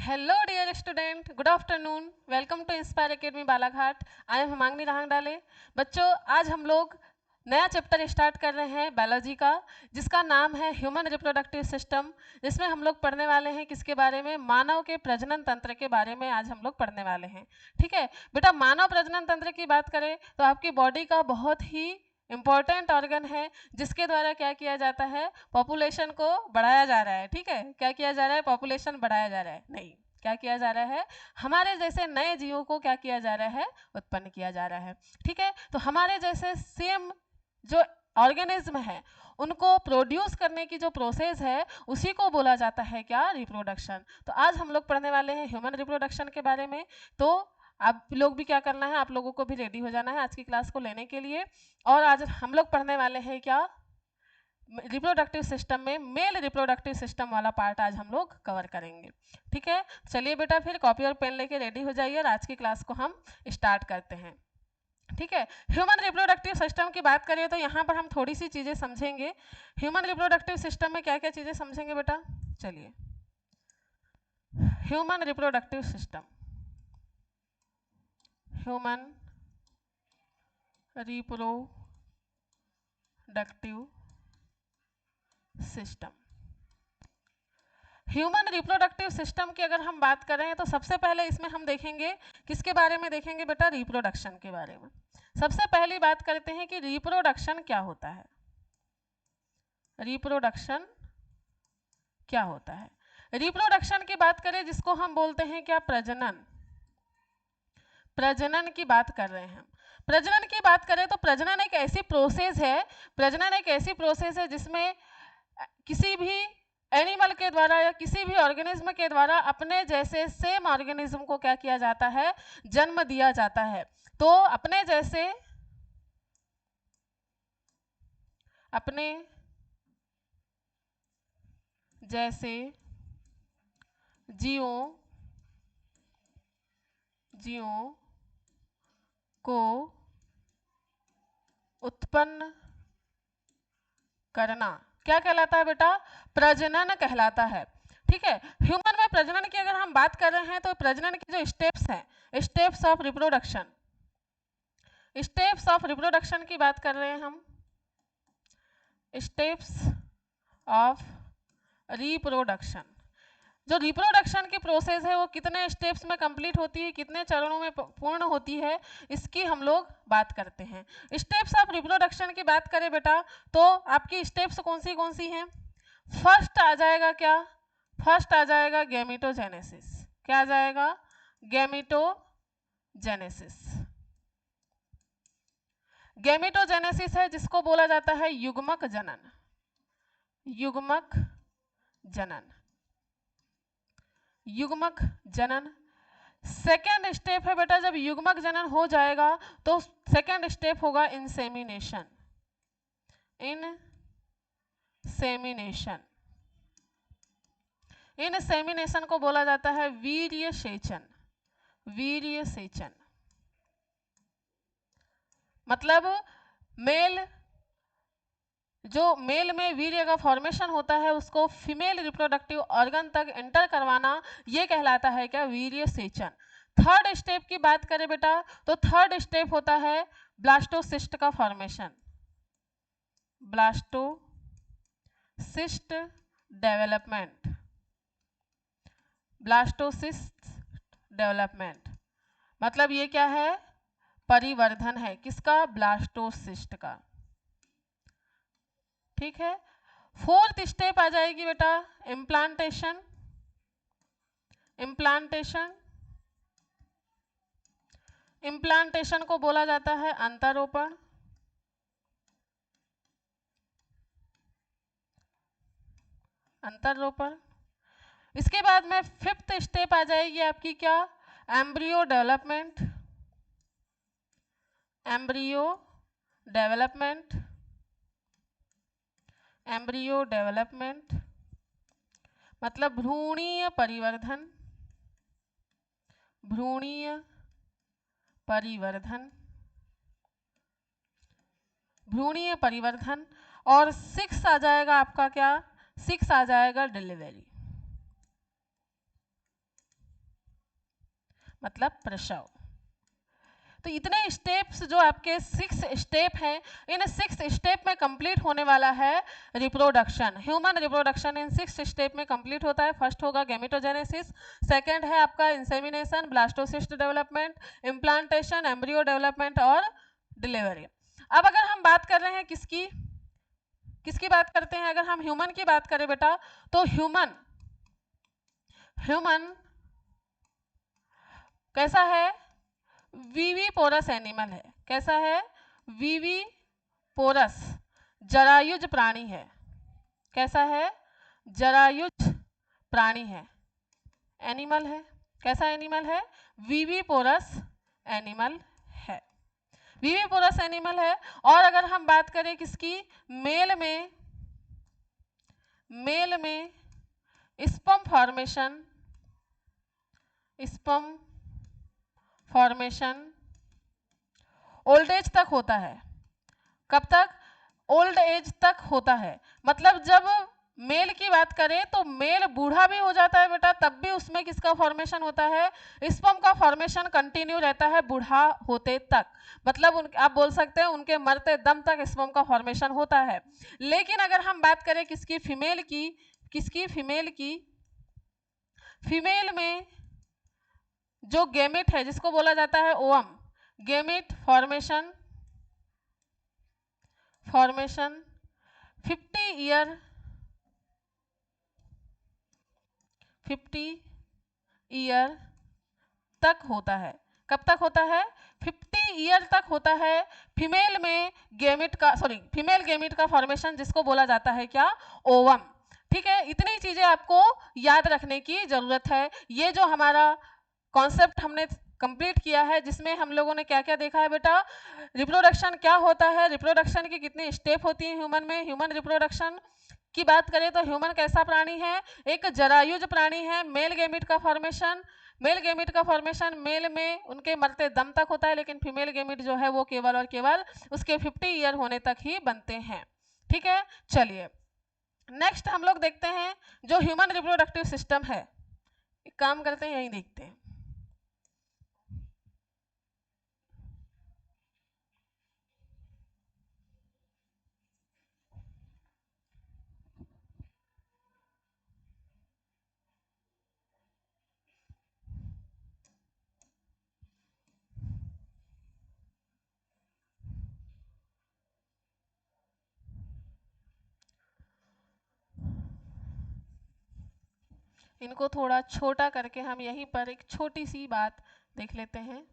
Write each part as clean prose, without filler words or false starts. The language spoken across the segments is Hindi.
Hello dear student, good afternoon. Welcome to Inspire Academy Balaghat. I am हिमांगनी Rahangdale. बच्चों आज हम लोग नया चैप्टर स्टार्ट कर रहे हैं बायोलॉजी का, जिसका नाम है ह्यूमन रिप्रोडक्टिव सिस्टम, जिसमें हम लोग पढ़ने वाले हैं किसके बारे में, मानव के प्रजनन तंत्र के बारे में आज हम लोग पढ़ने वाले हैं. ठीक है बेटा, मानव प्रजनन तंत्र की बात करें तो आपकी बॉडी का बहुत ही इंपॉर्टेंट ऑर्गन है, जिसके द्वारा क्या किया जाता है, पॉपुलेशन को बढ़ाया जा रहा है. ठीक है, क्या किया जा रहा है, पॉपुलेशन बढ़ाया जा रहा है, नहीं क्या किया जा रहा है, हमारे जैसे नए जीवों को क्या किया जा रहा है, उत्पन्न किया जा रहा है. ठीक है, तो हमारे जैसे सेम जो ऑर्गेनिज्म है उनको प्रोड्यूस करने की जो प्रोसेस है उसी को बोला जाता है क्या, रिप्रोडक्शन. तो आज हम लोग पढ़ने वाले हैं ह्यूमन रिप्रोडक्शन के बारे में. तो आप लोग भी क्या करना है, आप लोगों को भी रेडी हो जाना है आज की क्लास को लेने के लिए. और आज हम लोग पढ़ने वाले हैं क्या, रिप्रोडक्टिव सिस्टम में मेल रिप्रोडक्टिव सिस्टम वाला पार्ट आज हम लोग कवर करेंगे. ठीक है, चलिए बेटा फिर कॉपी और पेन लेके रेडी हो जाइए और आज की क्लास को हम स्टार्ट करते हैं. ठीक है, ह्यूमन रिप्रोडक्टिव सिस्टम की बात करें तो यहाँ पर हम थोड़ी सी चीज़ें समझेंगे. ह्यूमन रिप्रोडक्टिव सिस्टम में क्या क्या चीज़ें समझेंगे बेटा, चलिए. Human reproductive system, human reproductive system. Human reproductive system की अगर हम बात करें तो सबसे पहले इसमें हम देखेंगे किसके बारे में, देखेंगे बेटा रिप्रोडक्शन के बारे में. सबसे पहली बात करते हैं कि रिप्रोडक्शन क्या होता है. रिप्रोडक्शन क्या होता है, रिप्रोडक्शन की बात करें जिसको हम बोलते हैं क्या, प्रजनन. प्रजनन की बात कर रहे हैं. प्रजनन की बात करें तो प्रजनन एक ऐसी प्रोसेस है, प्रजनन एक ऐसी प्रोसेस है जिसमें किसी भी एनिमल के द्वारा या किसी भी ऑर्गेनिज्म के द्वारा अपने जैसे सेम ऑर्गेनिज्म को क्या किया जाता है, जन्म दिया जाता है. तो अपने जैसे जीवों को उत्पन्न करना क्या कहलाता है बेटा, प्रजनन कहलाता है. ठीक है, ह्यूमन में प्रजनन की अगर हम बात कर रहे हैं तो प्रजनन की जो स्टेप्स हैं, steps of reproduction, steps of reproduction की बात कर रहे हैं हम. स्टेप्स ऑफ रिप्रोडक्शन, जो रिप्रोडक्शन की प्रोसेस है वो कितने स्टेप्स में कंप्लीट होती है, कितने चरणों में पूर्ण होती है, इसकी हम लोग बात करते हैं. स्टेप्स ऑफ रिप्रोडक्शन की बात करें बेटा तो आपकी स्टेप्स कौन सी हैं. फर्स्ट आ जाएगा क्या, फर्स्ट आ जाएगा गैमेटोजेनेसिस. क्या आ जाएगा, गैमेटोजेनेसिस. गैमेटोजेनेसिस है जिसको बोला जाता है युग्मक जनन. युग्मक जनन, युग्मक जनन. सेकेंड स्टेप है बेटा, जब युग्मक जनन हो जाएगा तो सेकेंड स्टेप होगा इंसेमिनेशन. इंसेमिनेशन, इंसेमिनेशन को बोला जाता है वीर्य सेचन. वीर्य सेचन मतलब जो मेल में वीर्य का फॉर्मेशन होता है उसको फीमेल रिप्रोडक्टिव ऑर्गन तक एंटर करवाना, ये कहलाता है क्या, वीर्य सेचन. थर्ड स्टेप की बात करें बेटा तो थर्ड स्टेप होता है ब्लास्टोसिस्ट का formation. Blastocyst development, blastocyst development मतलब ये क्या है, परिवर्धन है किसका, ब्लास्टोसिस्ट का. ठीक है, फोर्थ स्टेप आ जाएगी बेटा इम्प्लांटेशन. इम्प्लांटेशन, इम्प्लांटेशन को बोला जाता है अंतरोपण. अंतरोपण. इसके बाद में फिफ्थ स्टेप आ जाएगी आपकी क्या, embryo development. Embryo development, embryo development मतलब भ्रूणीय परिवर्धन. भ्रूणीय परिवर्धन, भ्रूणीय परिवर्धन. और सिक्स आ जाएगा आपका क्या, सिक्स आ जाएगा डिलीवरी. मतलब प्रसव। तो इतने स्टेप्स जो आपके 6 स्टेप हैं, इन 6 स्टेप में कंप्लीट होने वाला है reproduction. Human reproduction in 6 step में कंप्लीट होता है। फर्स्ट होगा गैमेटोजेनेसिस, सेकंड है आपका insemination, blastocyst development, implantation, embryo development और डिलीवरी। अब अगर हम बात कर रहे हैं किसकी किसकी बात करते हैं, अगर हम ह्यूमन की बात करें बेटा, तो ह्यूमन कैसा है? वीवी पोरस एनिमल है। कैसा है? वीवी पोरस, जरायुज प्राणी है। कैसा है? जरायुज प्राणी है, एनिमल है। कैसा एनिमल है? वीवी पोरस एनिमल है, वीवी पोरस एनिमल है। और अगर हम बात करें किसकी, मेल में स्पर्म फॉर्मेशन ओल्ड एज तक होता है। कब तक? ओल्ड एज तक होता है। मतलब जब मेल की बात करें तो मेल बूढ़ा भी हो जाता है बेटा, तब भी उसमें किसका फॉर्मेशन होता है? स्पर्म का फॉर्मेशन कंटिन्यू रहता है बूढ़ा होते तक। मतलब आप बोल सकते हैं उनके मरते दम तक स्पर्म का फॉर्मेशन होता है। लेकिन अगर हम बात करें किसकी, फीमेल में जो गेमिट है जिसको बोला जाता है ओवम, गेमिट फॉर्मेशन 50 ईयर तक होता है। कब तक होता है? 50 ईयर तक होता है फीमेल गेमिट का फॉर्मेशन, जिसको बोला जाता है क्या? ओवम। ठीक है, इतनी चीजें आपको याद रखने की जरूरत है। ये जो हमारा कॉन्सेप्ट हमने कंप्लीट किया है, जिसमें हम लोगों ने क्या क्या देखा है बेटा, रिप्रोडक्शन क्या होता है, रिप्रोडक्शन की कितनी स्टेप होती है ह्यूमन में। ह्यूमन रिप्रोडक्शन की बात करें तो ह्यूमन कैसा प्राणी है? एक जरायुज प्राणी है। मेल गेमिट का फॉर्मेशन मेल में उनके मरते दम तक होता है, लेकिन फीमेल गेमिट जो है वो केवल और केवल उसके 50 ईयर होने तक ही बनते हैं। ठीक है, चलिए नेक्स्ट हम लोग देखते हैं जो ह्यूमन रिप्रोडक्टिव सिस्टम है। एक काम करते हैं, यही देखते हैं। इनको थोड़ा छोटा करके हम यहीं पर एक छोटी सी बात देख लेते हैं।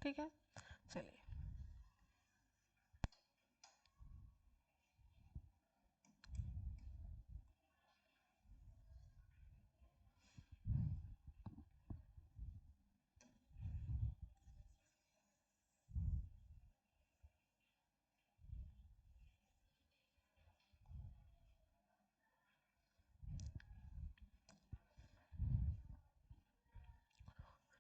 ठीक है, चलिए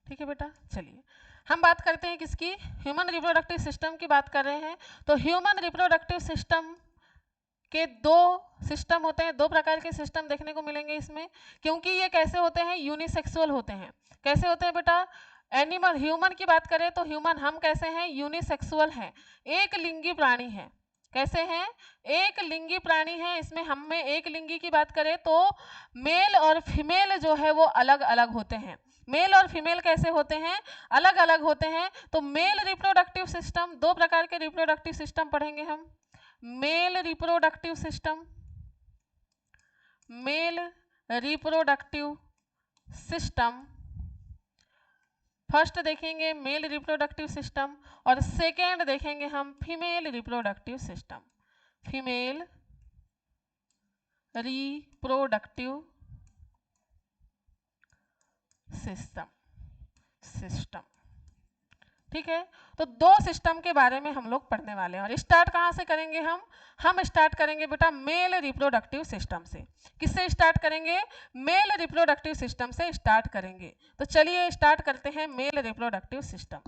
ठीक है बेटा, चलिए हम बात करते हैं किसकी, ह्यूमन रिप्रोडक्टिव सिस्टम की बात कर रहे हैं। तो ह्यूमन रिप्रोडक्टिव सिस्टम के दो सिस्टम होते हैं, दो प्रकार के सिस्टम देखने को मिलेंगे इसमें, क्योंकि ये कैसे होते हैं? यूनिसेक्सुअल होते हैं। कैसे होते हैं बेटा? एनिमल ह्यूमन की बात करें तो ह्यूमन हम कैसे हैं? यूनिसेक्सुअल हैं, एक लिंगी प्राणी हैं। कैसे हैं? एक लिंगी प्राणी हैं। इसमें हम में एक लिंगी की बात करें तो मेल और फीमेल जो है वो अलग अलग होते हैं। मेल और फीमेल कैसे होते हैं? अलग अलग होते हैं। तो मेल रिप्रोडक्टिव सिस्टम, दो प्रकार के रिप्रोडक्टिव सिस्टम पढ़ेंगे हम। मेल रिप्रोडक्टिव सिस्टम फर्स्ट देखेंगे मेल रिप्रोडक्टिव सिस्टम, और सेकेंड देखेंगे हम female reproductive system. Female reproductive system. ठीक है, तो दो सिस्टम के बारे में हम लोग पढ़ने वाले हैं। और स्टार्ट कहाँ से करेंगे हम स्टार्ट करेंगे बेटा मेल रिप्रोडक्टिव सिस्टम से। किससे स्टार्ट करेंगे? मेल रिप्रोडक्टिव सिस्टम से स्टार्ट करेंगे। तो चलिए स्टार्ट करते हैं male reproductive system.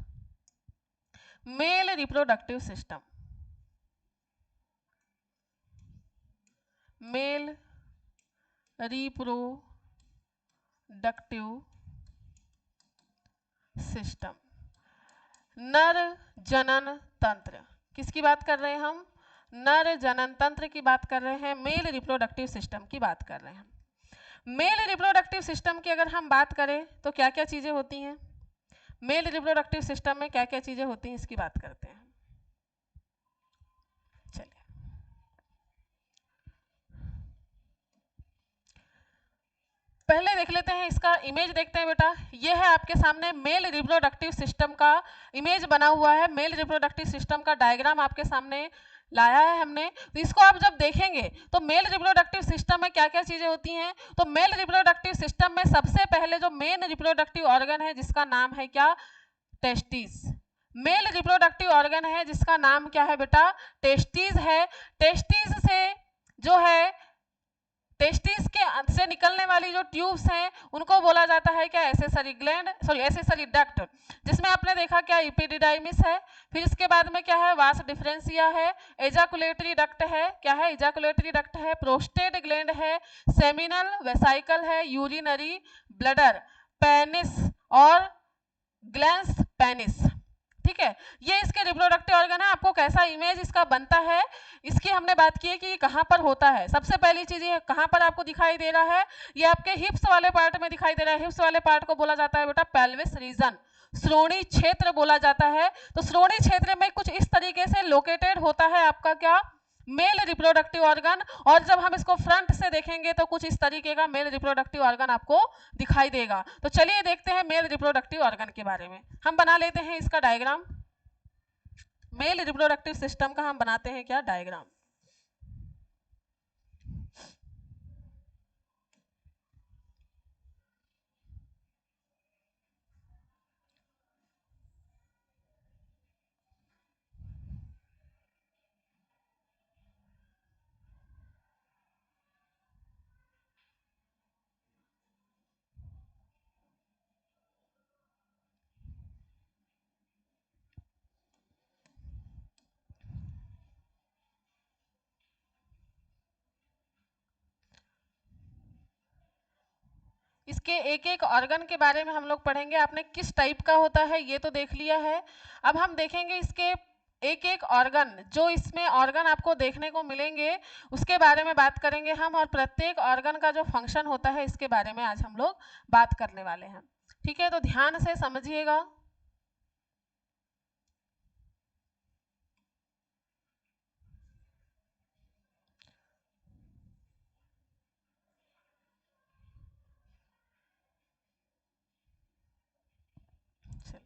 Male reproductive system, male reproductive system, नर जनन तंत्र। किसकी बात कर रहे हैं हम? नर जनन तंत्र की बात कर रहे हैं, मेल रिप्रोडक्टिव सिस्टम की बात कर रहे हैं। मेल रिप्रोडक्टिव सिस्टम की अगर हम बात करें तो क्या क्या चीजें होती हैं? मेल रिप्रोडक्टिव सिस्टम में क्या क्या चीजें होती हैं इसकी बात करते हैं। चलिए, पहले देख लेते हैं, इसका इमेज देखते हैं बेटा। ये है आपके सामने मेल रिप्रोडक्टिव सिस्टम का इमेज बना हुआ है। मेल रिप्रोडक्टिव सिस्टम का डायग्राम आपके सामने लाया है हमने। तो इसको आप जब देखेंगे तो मेल रिप्रोडक्टिव सिस्टम में क्या क्या चीजें होती हैं, तो मेल रिप्रोडक्टिव सिस्टम में सबसे पहले जो मेन रिप्रोडक्टिव ऑर्गन है जिसका नाम है क्या? टेस्टिस। मेल रिप्रोडक्टिव ऑर्गन है जिसका नाम क्या है बेटा? टेस्टिस है। टेस्टिस से जो है, टेस्टिस के से निकलने वाली जो ट्यूब्स हैं उनको बोला जाता है क्या? Accessory gland, sorry accessory duct, जिसमें आपने देखा क्या? इपिडिडाइमिस है। फिर इसके बाद में क्या है? वास डिफरेंसिया है, एजाकुलेटरी डक्ट है। क्या है? एजाकुलेटरी डक्ट है, प्रोस्टेट ग्लैंड है, सेमिनल वेसाइकल है, यूरिनरी ब्लडर, पेनिस और ग्लैंस पेनिस। ठीक है, ये इसके रिप्रोडक्टिव ऑर्गन है। आपको कैसा इमेज इसका बनता है इसकी हमने बात की है कि कहाँ पर होता है। सबसे पहली चीज ये कहाँ पर आपको दिखाई दे रहा है? ये आपके हिप्स वाले पार्ट में दिखाई दे रहा है। हिप्स वाले पार्ट को बोला जाता है बेटा पेल्विस रीजन, श्रोणी क्षेत्र बोला जाता है। तो श्रोणी क्षेत्र में कुछ इस तरीके से लोकेटेड होता है आपका क्या? Male reproductive organ. और जब हम इसको फ्रंट से देखेंगे तो कुछ इस तरीके का मेल रिप्रोडक्टिव ऑर्गन आपको दिखाई देगा। तो चलिए देखते हैं मेल रिप्रोडक्टिव ऑर्गन के बारे में। हम बना लेते हैं इसका डायग्राम। मेल रिप्रोडक्टिव सिस्टम का हम बनाते हैं क्या? डायग्राम। इसके एक एक ऑर्गन के बारे में हम लोग पढ़ेंगे। आपने किस टाइप का होता है ये तो देख लिया है। अब हम देखेंगे इसके एक एक ऑर्गन, जो इसमें ऑर्गन आपको देखने को मिलेंगे उसके बारे में बात करेंगे हम। और प्रत्येक ऑर्गन का जो फंक्शन होता है इसके बारे में आज हम लोग बात करने वाले हैं। ठीक है, तो ध्यान से समझिएगा। चलिए,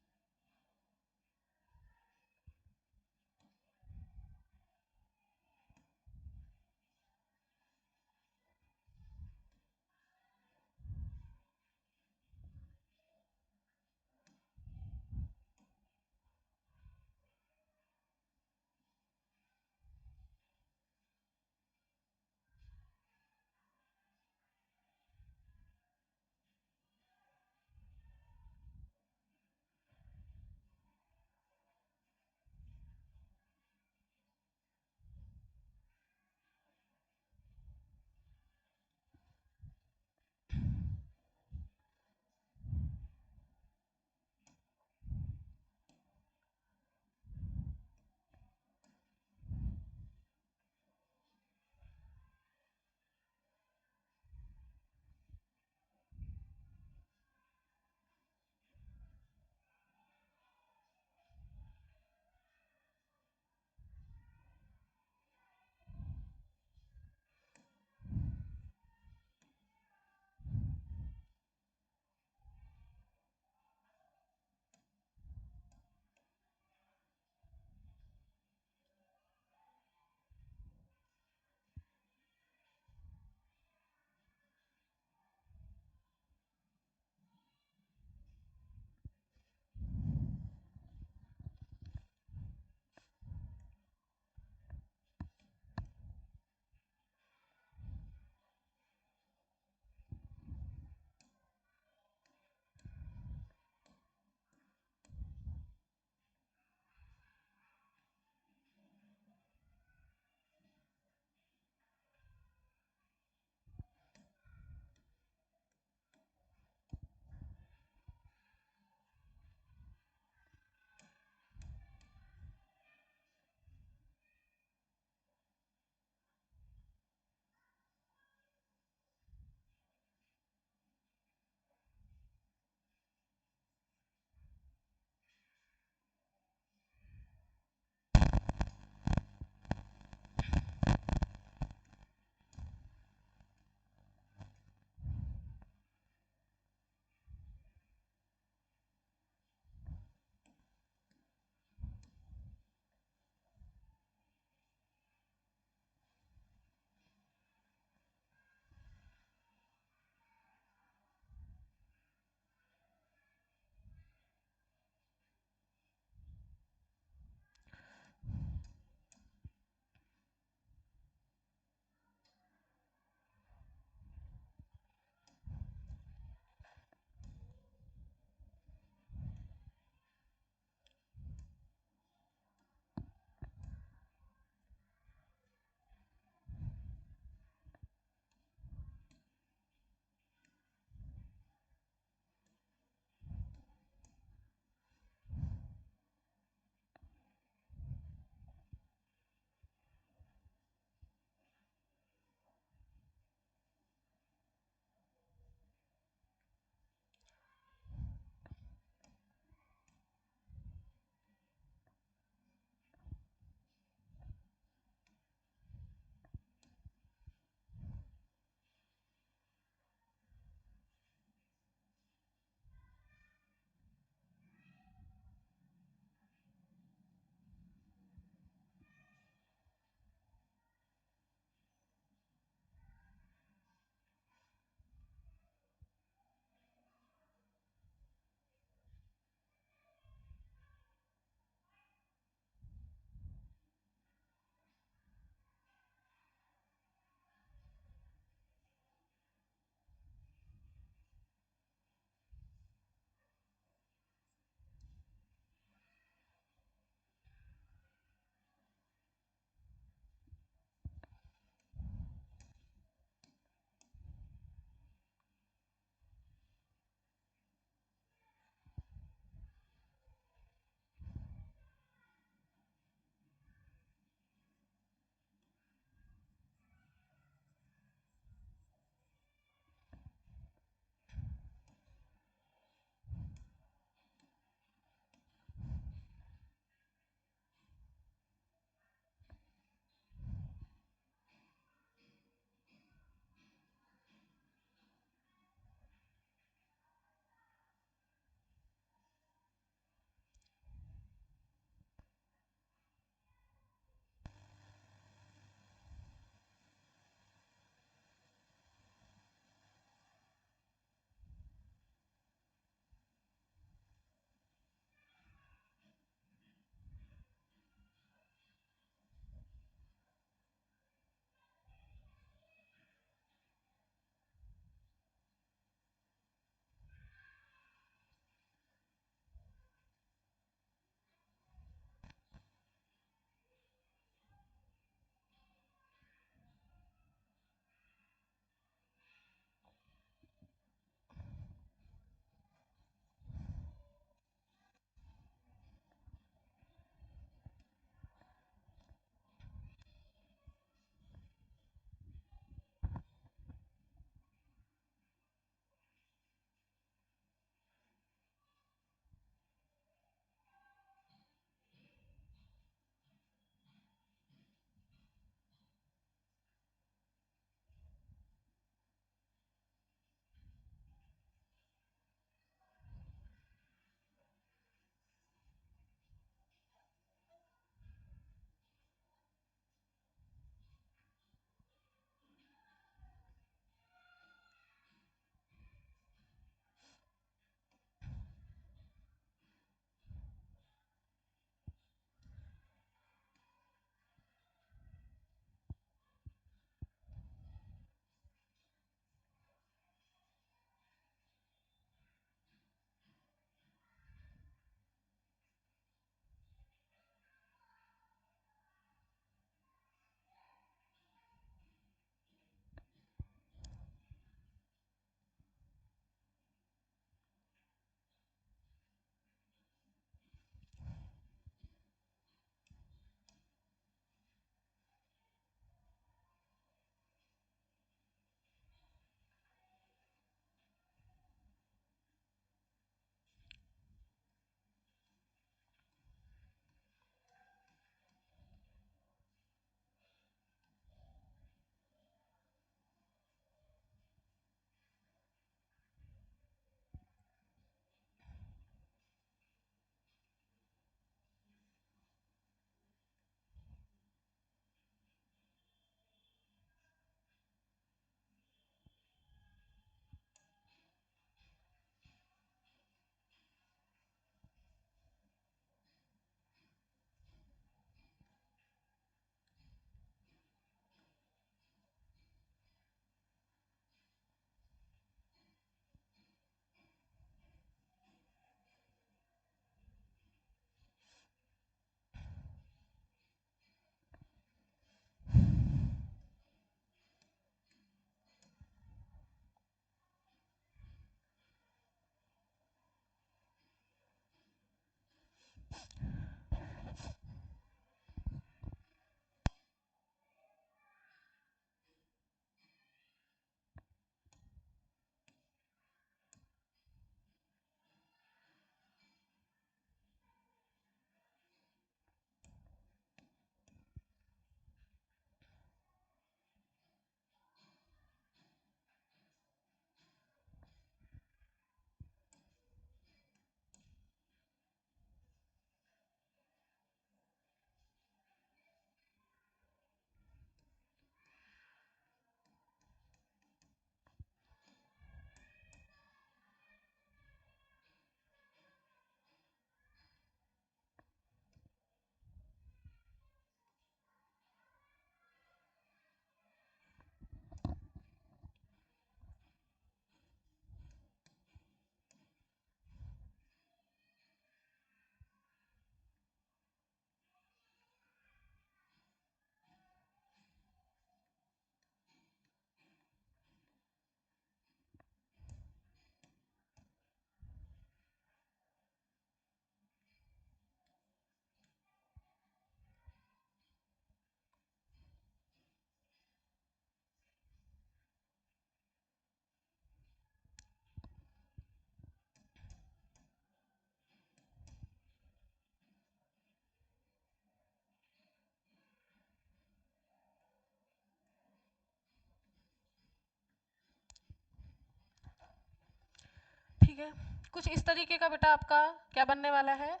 है, कुछ इस तरीके का बेटा आपका क्या बनने वाला है,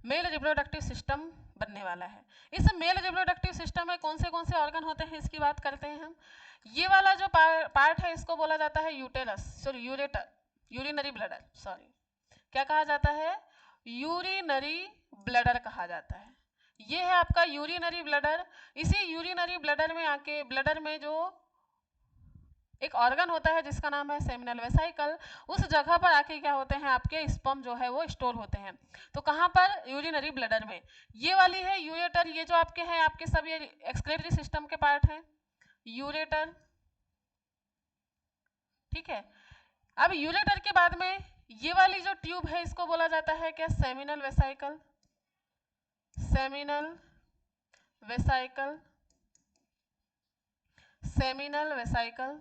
मेल रिप्रोडक्टिव सिस्टम बनने वाला है। इस मेल रिप्रोडक्टिव सिस्टम में कौन से ऑर्गन होते हैं इसकी बात करते हैं हम। ये वाला जो पार्ट है इसको बोला जाता है uterus, sorry ureter, urinary bladder, sorry क्या कहा जाता है, यूरिनरी ब्लडर कहा जाता है। ये है आपका यूरिनरी ब्लडर। इसी यूरिनरी ब्लडर में आके, ब्लडर में जो एक ऑर्गन होता है जिसका नाम है सेमिनल वेसाइकल, उस जगह पर आके क्या होते हैं, आपके स्पर्म जो है वो स्टोर होते हैं। तो कहाँ पर, यूरिनरी ब्लडर में। ये वाली है यूरेटर, ये जो आपके हैं, आपके सब ये एक्सक्रीटरी सिस्टम के पार्ट हैं, यूरेटर, ठीक है। अब यूरेटर के बाद में ये वाली जो ट्यूब है इसको बोला जाता है क्या, seminal vesicle, seminal vesicle, seminal vesicle.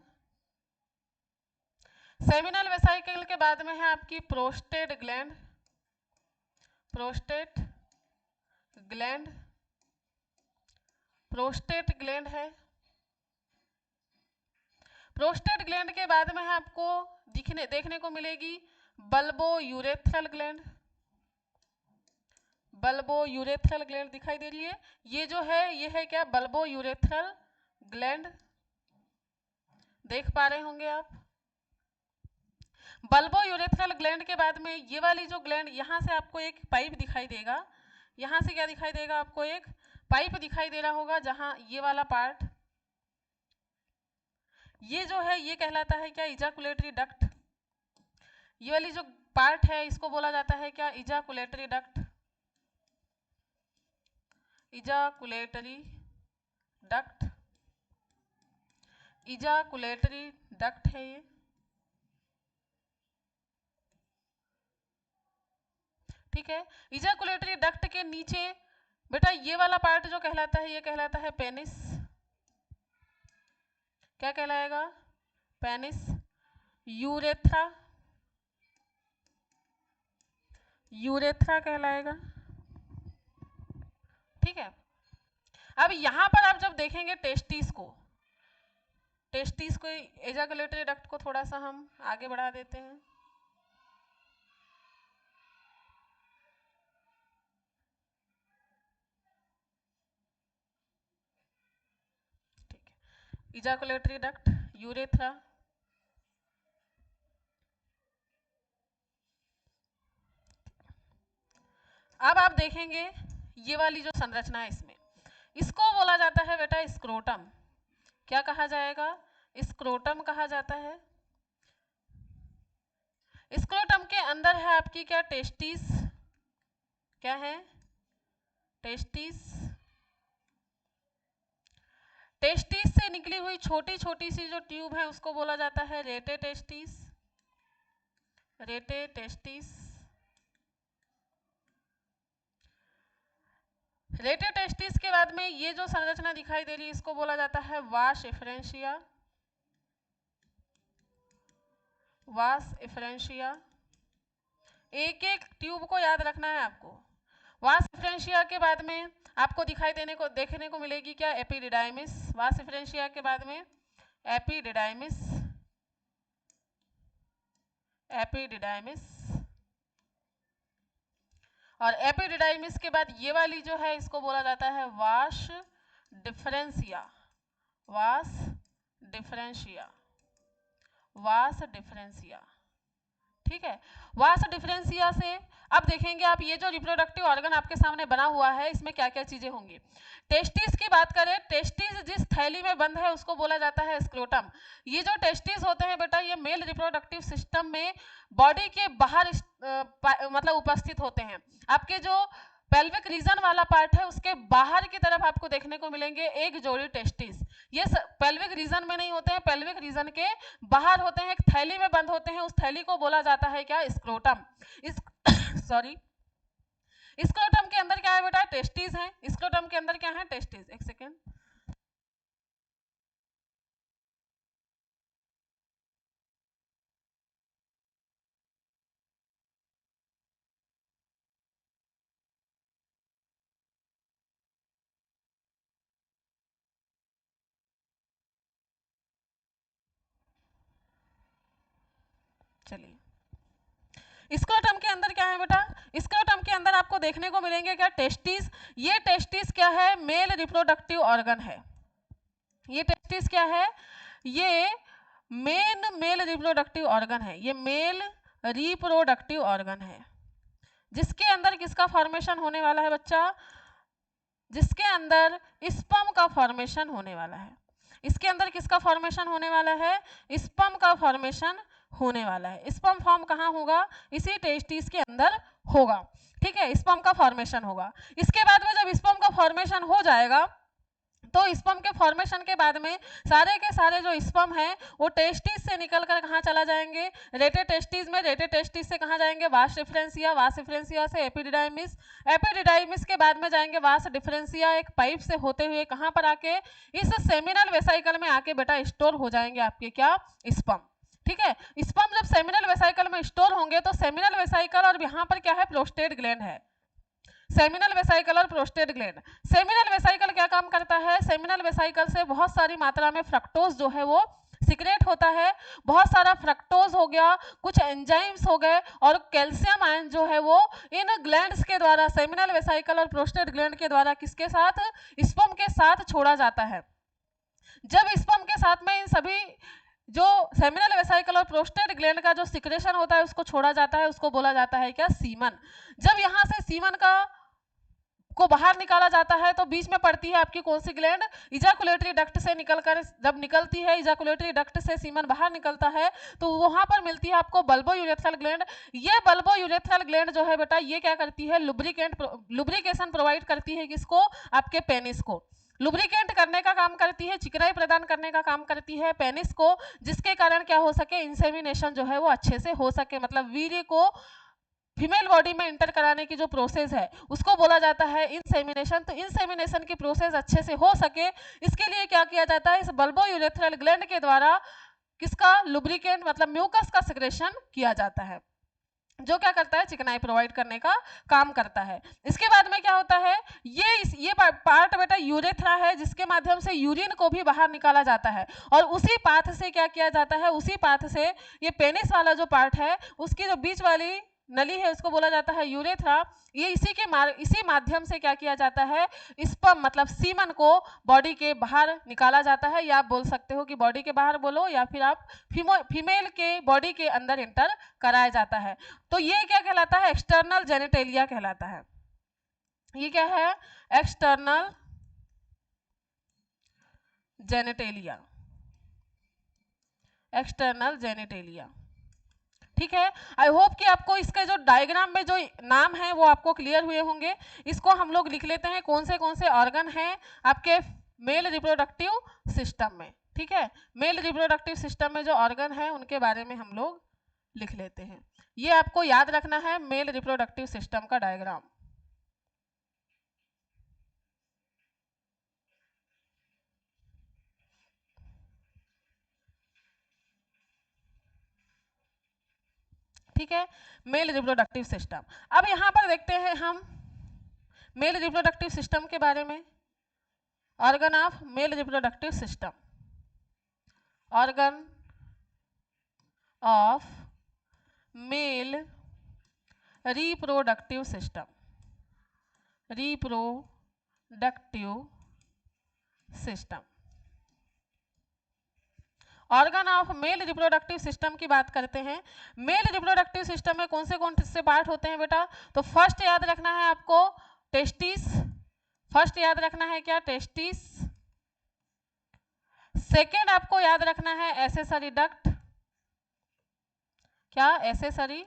Seminal vesicle के बाद में है आपकी prostate gland, prostate gland, prostate gland है। प्रोस्टेट ग्लैंड के बाद में है आपको देखने को मिलेगी bulbo urethral gland, bulbourethral gland दिखाई दे रही है। ये जो है ये है क्या, बल्बो यूरेथ्रल ग्लैंड, देख पा रहे होंगे आप। बल्बो यूरेथ्रल ग्लैंड के बाद में ये वाली जो ग्लैंड, यहां से आपको एक पाइप दिखाई देगा, यहां से क्या दिखाई देगा आपको, एक पाइप दिखाई दे रहा होगा, जहां ये वाला पार्ट, ये जो है ये कहलाता है क्या, इजाकुलेटरी डक्ट। ये वाली जो पार्ट है इसको बोला जाता है क्या, इजाकुलेटरी duct, ejaculatory duct, ejaculatory duct है ये, ठीक है। इजाकुलेटरी डक्ट के नीचे बेटा ये वाला पार्ट जो कहलाता है, ये कहलाता है पेनिस, क्या कहलाएगा, पेनिस। यूरेथ्रा, यूरेथ्रा कहलाएगा, ठीक है। अब यहां पर आप जब देखेंगे टेस्टिस को, टेस्टिस को, एजाकुलेटरी डक्ट को थोड़ा सा हम आगे बढ़ा देते हैं, ठीक है। इजाकुलेटरी डक्ट, यूरेथ्रा, अब आप देखेंगे ये वाली जो संरचना है इसमें, इसको बोला जाता है बेटा स्क्रोटम, क्या कहा जाएगा, स्क्रोटम कहा जाता है। स्क्रोटम के अंदर है आपकी क्या, टेस्टिस, क्या है, टेस्टिस। टेस्टिस से निकली हुई छोटी छोटी सी जो ट्यूब है उसको बोला जाता है रेटे टेस्टिस, रेटे टेस्टिस। रेटे टेस्टिस के बाद में ये जो संरचना दिखाई दे रही है इसको बोला जाता है वास इफरेंशिया, वास इफरेंशिया। एक एक ट्यूब को याद रखना है आपको। वास इफरेंशिया के बाद में आपको देखने को मिलेगी क्या, एपिडिडाइमिस। वास इफरेंशिया के बाद में एपिडिडाइमिस, एपिडिडाइमिस। और एपिडिडाइमिस के बाद ये वाली जो है इसको बोला जाता है वास डिफरेंशिया, वास डिफरेंशिया, वास डिफरेंशिया, ठीक है। वास डिफरेंशिया से अब देखेंगे आप, ये जो रिप्रोडक्टिव ऑर्गन आपके सामने बना हुआ है इसमें क्या क्या चीजें होंगी। टेस्टिस की बात करें, टेस्टिस जिस थैली में बंद है उसको बोला जाता है स्क्रोटम। ये जो टेस्टिस होते हैं बेटा, ये मेल रिप्रोडक्टिव सिस्टम में बॉडी के बाहर मतलब उपस्थित होते हैं। आपके जो पेल्विक रीजन वाला पार्ट है उसके बाहर की तरफ आपको देखने को मिलेंगे एक जोड़ी टेस्टिस। ये पेल्विक रीजन में नहीं होते हैं, पेल्विक रीजन के बाहर होते हैं, एक थैली में बंद होते हैं, उस थैली को बोला जाता है क्या, स्क्रोटम। इस सॉरी, स्क्रोटम के अंदर क्या है बेटा, टेस्टिस है। स्क्रोटम के अंदर क्या है, टेस्टिस। एक सेकेंड, चलिए। स्क्रोटम के अंदर क्या है बेटा, स्क्रोटम के अंदर आपको देखने को मिलेंगे क्या, टेस्टिस। ये टेस्टिस क्या है, मेल रिप्रोडक्टिव ऑर्गन है। ये टेस्टिस क्या है, ये मेल रिप्रोडक्टिव ऑर्गन है, ये मेल रिप्रोडक्टिव ऑर्गन है, जिसके अंदर किसका फॉर्मेशन होने वाला है बच्चा, जिसके अंदर स्पर्म का फॉर्मेशन होने वाला है। इसके अंदर किसका फॉर्मेशन होने वाला है, स्पर्म का फॉर्मेशन होने वाला है। स्पर्म फॉर्म कहाँ होगा, इसी टेस्टिस के अंदर होगा, ठीक है, स्पर्म का फॉर्मेशन होगा। इसके बाद में जब स्पर्म का फॉर्मेशन हो जाएगा तो स्पर्म के फॉर्मेशन के बाद में सारे के सारे जो स्पर्म हैं वो टेस्टिस से निकलकर कहाँ चला जाएंगे, रेटे टेस्टिस में, रेटे टेस्टिस से कहाँ जाएंगे, वास डिफरेंशिया, वास डिफरेंशिया से एपिडिडाइमिस, एपिडिडाइमिस के बाद में जाएंगे वास डिफरेंशिया, एक पाइप से होते हुए कहाँ पर आके इस सेमिनल वेसाइकल में आके बेटा स्टोर हो जाएंगे आपके क्या, स्पर्म, ठीक है। स्पर्म जब सेमिनल वेसाइकल में स्टोर होंगे तो सेमिनल वेसाइकल और यहाँ पर क्या है, प्रोस्टेट ग्लैंड है, सेमिनल वेसाइकल और प्रोस्टेट ग्लैंड। सेमिनल वेसाइकल क्या काम करता है, सेमिनल वेसाइकल से बहुत सारी मात्रा में फ्रक्टोज जो है वो सिक्रेट होता है, बहुत सारा फ्रक्टोज हो गया, कुछ एंजाइम्स हो गए और कैल्शियम आयन जो है वो इन ग्लैंड्स के द्वारा, सेमिनल वेसाइकल और प्रोस्टेट ग्लैंड के द्वारा किसके साथ, स्पर्म के साथ छोड़ा जाता है। जब स्पर्म के साथ में इन सभी जो सेमिनल वेसाइकल और प्रोस्टेट ग्लैंड का जो सिक्रेशन होता है उसको छोड़ा जाता है, उसको बोला जाता है क्या, सीमन। जब यहाँ से सीमन को बाहर निकाला जाता है तो बीच में पड़ती है आपकी कौन सी ग्लैंड, इजाकुलेटरी डक्ट से निकलकर, जब निकलती है इजाकुलेटरी डक्ट से सीमन बाहर निकलता है तो वहां पर मिलती है आपको बल्बो यूरेथ्रल ग्लैंड। ये बल्बो यूरेथ्रल ग्लैंड जो है बेटा ये क्या करती है, लुब्रिकेशन प्रोवाइड करती है, किसको, आपके पेनिस को, लुब्रिकेंट करने का काम करती है, चिकनाई प्रदान करने का काम करती है पेनिस को, जिसके कारण क्या हो सके, इंसेमिनेशन जो है वो अच्छे से हो सके, मतलब वीर्य को फीमेल बॉडी में इंटर कराने की जो प्रोसेस है उसको बोला जाता है इंसेमिनेशन। तो इंसेमिनेशन की प्रोसेस अच्छे से हो सके इसके लिए क्या किया जाता है, इस बल्बो यूरेथ्रल ग्लैंड के द्वारा किसका, लुब्रिकेंट मतलब म्यूकस का सिक्रेशन किया जाता है, जो क्या करता है, चिकनाई प्रोवाइड करने का काम करता है। इसके बाद में क्या होता है, ये पार्ट बेटा यूरेथ्रा है, जिसके माध्यम से यूरिन को भी बाहर निकाला जाता है, और उसी पाथ से क्या किया जाता है, उसी पाथ से ये पेनिस वाला जो पार्ट है उसकी जो बीच वाली नली है उसको बोला जाता है यूरेथ्रा। ये इसी माध्यम से क्या किया जाता है, स्पर्म मतलब सीमन को बॉडी के बाहर निकाला जाता है, या आप बोल सकते हो कि बॉडी के बाहर बोलो, या फिर आप फीमेल के बॉडी के अंदर इंटर कराया जाता है। तो ये क्या कहलाता है, एक्सटर्नल जेनिटेलिया कहलाता है। ये क्या है, एक्सटर्नल जेनिटेलिया, एक्सटर्नल जेनिटेलिया, ठीक है। आई होप कि आपको इसके जो डायग्राम में जो नाम है वो आपको क्लियर हुए होंगे। इसको हम लोग लिख लेते हैं कौन से ऑर्गन हैं आपके मेल रिप्रोडक्टिव सिस्टम में, ठीक है। मेल रिप्रोडक्टिव सिस्टम में जो ऑर्गन है उनके बारे में हम लोग लिख लेते हैं। ये आपको याद रखना है मेल रिप्रोडक्टिव सिस्टम का डायग्राम। ठीक है, मेल रिप्रोडक्टिव सिस्टम। अब यहां पर देखते हैं हम मेल रिप्रोडक्टिव सिस्टम के बारे में। Organ of male reproductive system, organ of male reproductive system, reproductive system. Organ of male reproductive system की बात करते हैं। मेल रिप्रोडक्टिव सिस्टम में कौन से पार्ट होते हैं बेटा, तो फर्स्ट याद रखना है आपको टेस्टिस, फर्स्ट याद रखना है क्या, टेस्टिस। सेकेंड आपको याद रखना है एसेसरी डक्ट, क्या, एसेसरी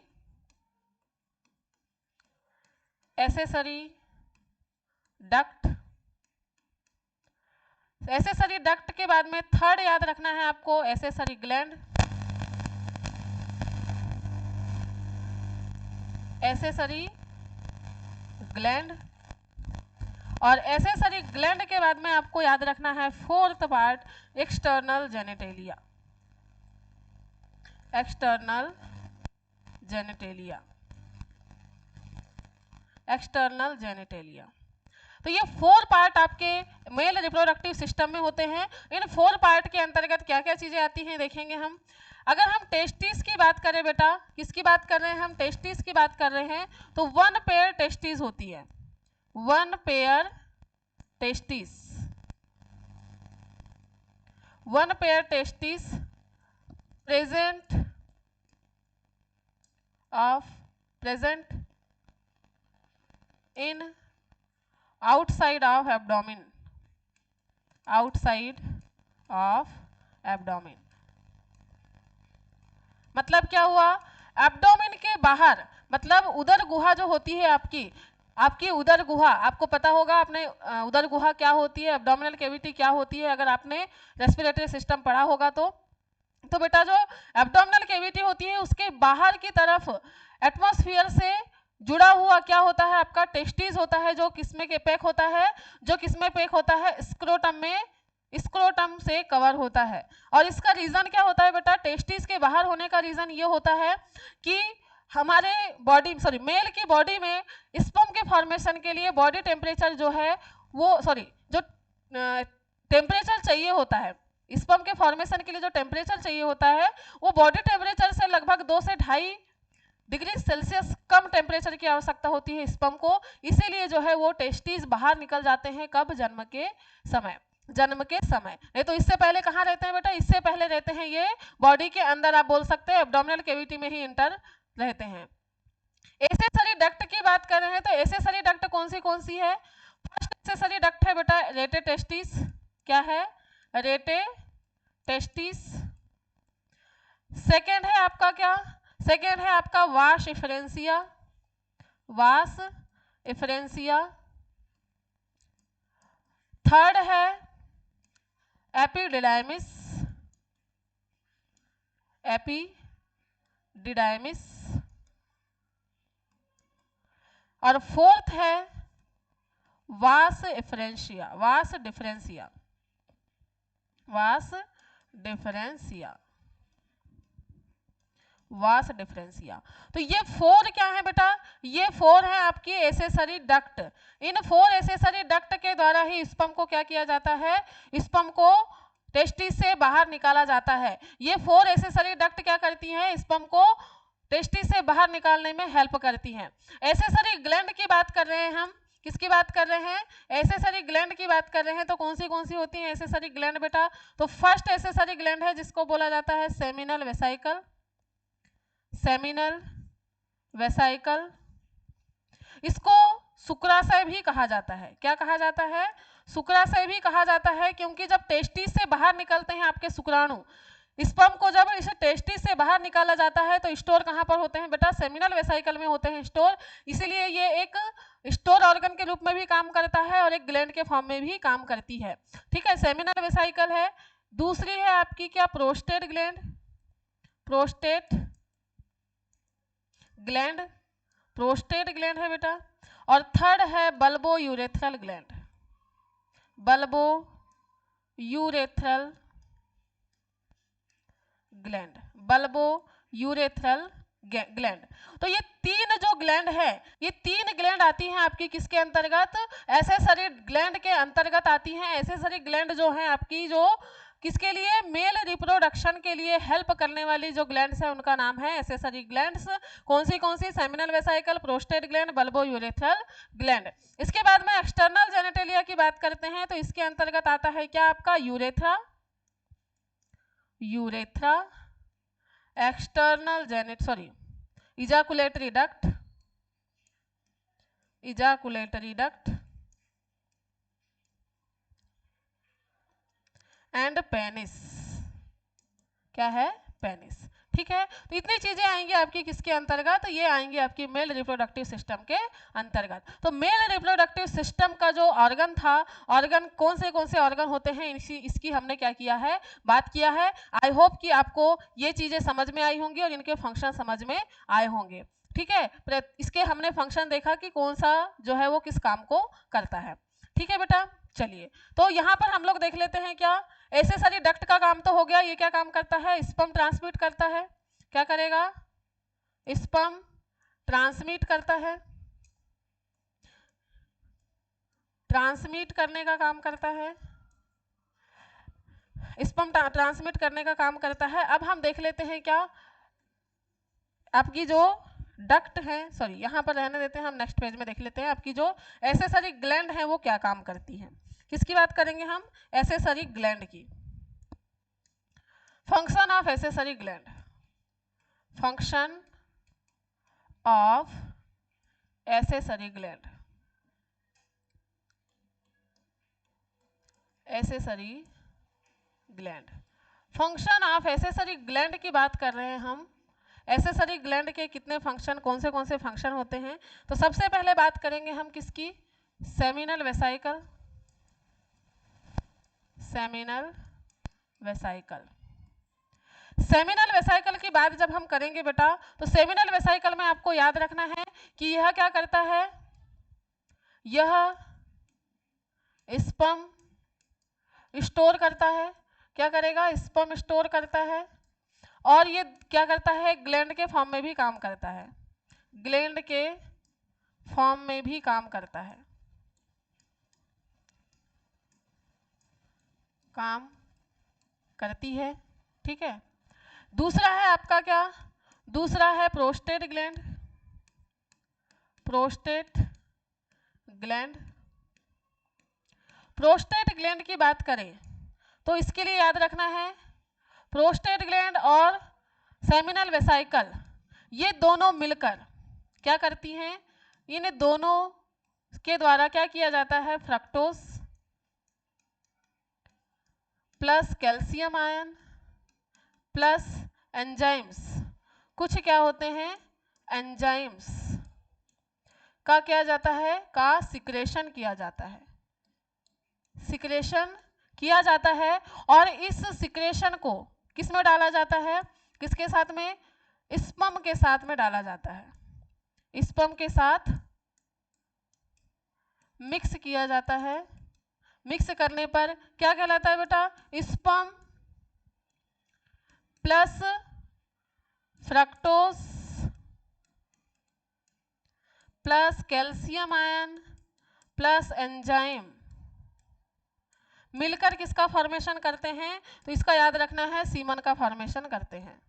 डक्ट। एसेसरी डक्ट के बाद में थर्ड याद रखना है आपको एसेसरी ग्लैंड, एसेसरी ग्लैंड। और एसेसरी ग्लैंड के बाद में आपको याद रखना है fourth part external genitalia, external genitalia, external genitalia. तो ये 4 पार्ट आपके मेल रिप्रोडक्टिव सिस्टम में होते हैं। इन 4 पार्ट के अंतर्गत क्या क्या चीजें आती हैं देखेंगे हम। अगर हम टेस्टिस की बात करें बेटा, किसकी बात कर रहे हैं हम, टेस्टिस की बात कर रहे हैं, तो 1 पेयर टेस्टिस होती है, 1 pair testis, 1 pair testis present in outside of abdomen, outside of abdomen। मतलब क्या हुआ, एब्डोमेन के बाहर, मतलब उदर गुहा जो होती है आपकी उदर गुहा, आपको पता होगा, आपने उदर गुहा क्या होती है, एब्डोमिनल कैविटी क्या होती है, अगर आपने रेस्पिरेटरी सिस्टम पढ़ा होगा तो बेटा जो एब्डोमिनल कैविटी होती है उसके बाहर की तरफ एटमॉस्फेयर से जुड़ा हुआ क्या होता है, आपका टेस्टिस होता है, जो किसमें के पैक होता है, जो किसमें पैक होता है, स्क्रोटम में, स्क्रोटम से कवर होता है। और इसका रीजन क्या होता है बेटा, टेस्टिस के बाहर होने का रीजन ये होता है कि हमारे मेल की बॉडी में स्पर्म के फॉर्मेशन के लिए बॉडी टेम्परेचर जो है वो जो टेम्परेचर चाहिए होता है, स्पर्म के फॉर्मेशन के लिए जो टेम्परेचर चाहिए होता है वो बॉडी टेम्परेचर से लगभग 2 से 2.5 डिग्री सेल्सियस कम टेम्परेचर की आवश्यकता होती है स्पर्म को, इसीलिए जो है वो टेस्टिस बाहर निकल जाते हैं, कब, जन्म के समय, नहीं तो इससे पहले कहाँ रहते हैं बेटा, इससे पहले रहते हैं ये बॉडी के अंदर, आप बोल सकते हैं एब्डोमिनल कैविटी में ही इंटर रहते हैं। एसेसरी डक्ट की बात कर रहे हैं तो एसेसरी डक्ट कौन सी है, फर्स्ट एसेसरी डक्ट है बेटा रेटे टेस्टिस, क्या है, रेटे टेस्टिस। सेकेंड है आपका क्या, सेकेंड है आपका वास इफरेंसिया, वास इफरेंसिया। थर्ड है एपिडिडाइमिस, एपिडिडाइमिस। और फोर्थ है वास इफरेंशिया, वास डिफरेंशिया, वास डिफरेंशिया, वास डिफरेंशिया। तो ये 4 क्या है बेटा, ये 4 है आपकी एसेसरी डक्ट। इन 4 एसेसरी डक्ट के द्वारा ही स्पर्म को क्या किया जाता है, स्पर्म को टेस्टिस से बाहर निकाला जाता है। ये 4 एसेसरी डक्ट क्या करती हैं, स्पर्म को टेस्टिस से बाहर निकालने में हेल्प करती हैं। एसेसरी ग्लैंड की बात कर रहे हैं हम, किसकी बात कर रहे हैं, एसेसरी ग्लैंड की बात कर रहे हैं, तो कौन सी होती है एसेसरी ग्लैंड बेटा, तो फर्स्ट एसेसरी ग्लैंड है जिसको बोला जाता है सेमिनल वेसाइकल, सेमिनल वेसाइकल। इसको शुक्राशय भी कहा जाता है, क्या कहा जाता है, शुक्राशय भी कहा जाता है, क्योंकि जब टेस्टिस से बाहर निकलते हैं आपके शुक्राणु, स्पर्म को जब इसे टेस्टिस से बाहर निकाला जाता है तो स्टोर कहाँ पर होते हैं बेटा, सेमिनल वेसाइकल में होते हैं स्टोर, इसीलिए ये एक स्टोर ऑर्गन के रूप में भी काम करता है और एक ग्लैंड के फॉर्म में भी काम करती है। ठीक है, सेमिनल वेसाइकल है। दूसरी है आपकी क्या, prostate gland, prostate gland, prostate gland है बेटा। और थर्ड है bulbo urethral gland, bulbourethral gland, bulbourethral gland. तो ये 3 जो ग्लैंड है, ये 3 ग्लैंड आती हैं आपकी किसके अंतर्गत, एसेसरी ग्लैंड के अंतर्गत आती हैं। एसेसरी ग्लैंड जो है आपकी, जो किसके लिए, मेल रिप्रोडक्शन के लिए हेल्प करने वाली जो ग्लैंड्स है उनका नाम है एसेसरी ग्लैंड्स। कौन सी, seminal vesicle, prostate gland, bulbourethral gland. इसके बाद में एक्सटर्नल जेनेटेलिया की बात करते हैं, तो इसके अंतर्गत आता है क्या आपका, urethra, urethra, external ejaculatory duct, ejaculatory duct and penis, क्या है, पेनिस। ठीक है, तो इतनी चीजें आएंगी आपकी किसके अंतर्गत, ये आएंगी आपकी मेल रिप्रोडक्टिव सिस्टम के अंतर्गत। तो मेल रिप्रोडक्टिव सिस्टम का जो ऑर्गन था, ऑर्गन कौन से ऑर्गन होते हैं, इसकी हमने क्या किया है, बात किया है। आई होप कि आपको ये चीजें समझ में आई होंगी और इनके फंक्शन समझ में आए होंगे। ठीक है, इसके हमने फंक्शन देखा कि कौन सा जो है वो किस काम को करता है। ठीक है बेटा, चलिए तो यहाँ पर हम लोग देख लेते हैं क्या, एसेसरी डक्ट का काम तो हो गया, ये क्या काम करता है, स्पर्म ट्रांसमिट करता है, क्या करेगा, स्पर्म ट्रांसमिट करता है, ट्रांसमिट करने का काम करता है। स्पर्म ट्रांसमिट करने का काम करता है। अब हम देख लेते हैं क्या आपकी जो डक्ट है, सॉरी यहाँ पर रहने देते हैं, हम नेक्स्ट पेज में देख लेते हैं आपकी जो एसेसरी ग्लैंड है वो क्या काम करती है। किसकी बात करेंगे हम? एसेसरी ग्लैंड की। Function of accessory gland, function of accessory gland, accessory gland, function of accessory gland की बात कर रहे हैं हम। एसेसरी ग्लैंड के कितने फंक्शन, कौन से फंक्शन होते हैं? तो सबसे पहले बात करेंगे हम किसकी? Seminal vesicle, seminal vesicle. Seminal vesicle की बात जब हम करेंगे बेटा, तो सेमिनल वेसाइकल में आपको याद रखना है कि यह क्या करता है? यह स्पर्म स्टोर करता है। क्या करेगा? स्पर्म स्टोर करता है। और ये क्या करता है? ग्लैंड के फॉर्म में भी काम करता है, ग्लैंड के फॉर्म में भी काम करता है, काम करती है। ठीक है। दूसरा है आपका क्या? दूसरा है prostate gland, prostate gland. Prostate gland की बात करें तो इसके लिए याद रखना है प्रोस्टेट ग्लैंड और सेमिनल वेसाइकल ये दोनों मिलकर क्या करती हैं? इन दोनों के द्वारा क्या किया जाता है? Fructose plus calcium ion plus enzymes, कुछ क्या होते हैं? एंजाइम्स का किया जाता है? का सिक्रेशन किया जाता है, सिक्रेशन किया जाता है। और इस सिक्रेशन को किस में डाला जाता है? किसके साथ में? स्पर्म के साथ में डाला जाता है, स्पर्म के साथ मिक्स किया जाता है। मिक्स करने पर क्या कहलाता है बेटा? Sperm plus fructose plus calcium ion plus enzyme मिलकर किसका फॉर्मेशन करते हैं? तो इसका याद रखना है, सीमन का फॉर्मेशन करते हैं।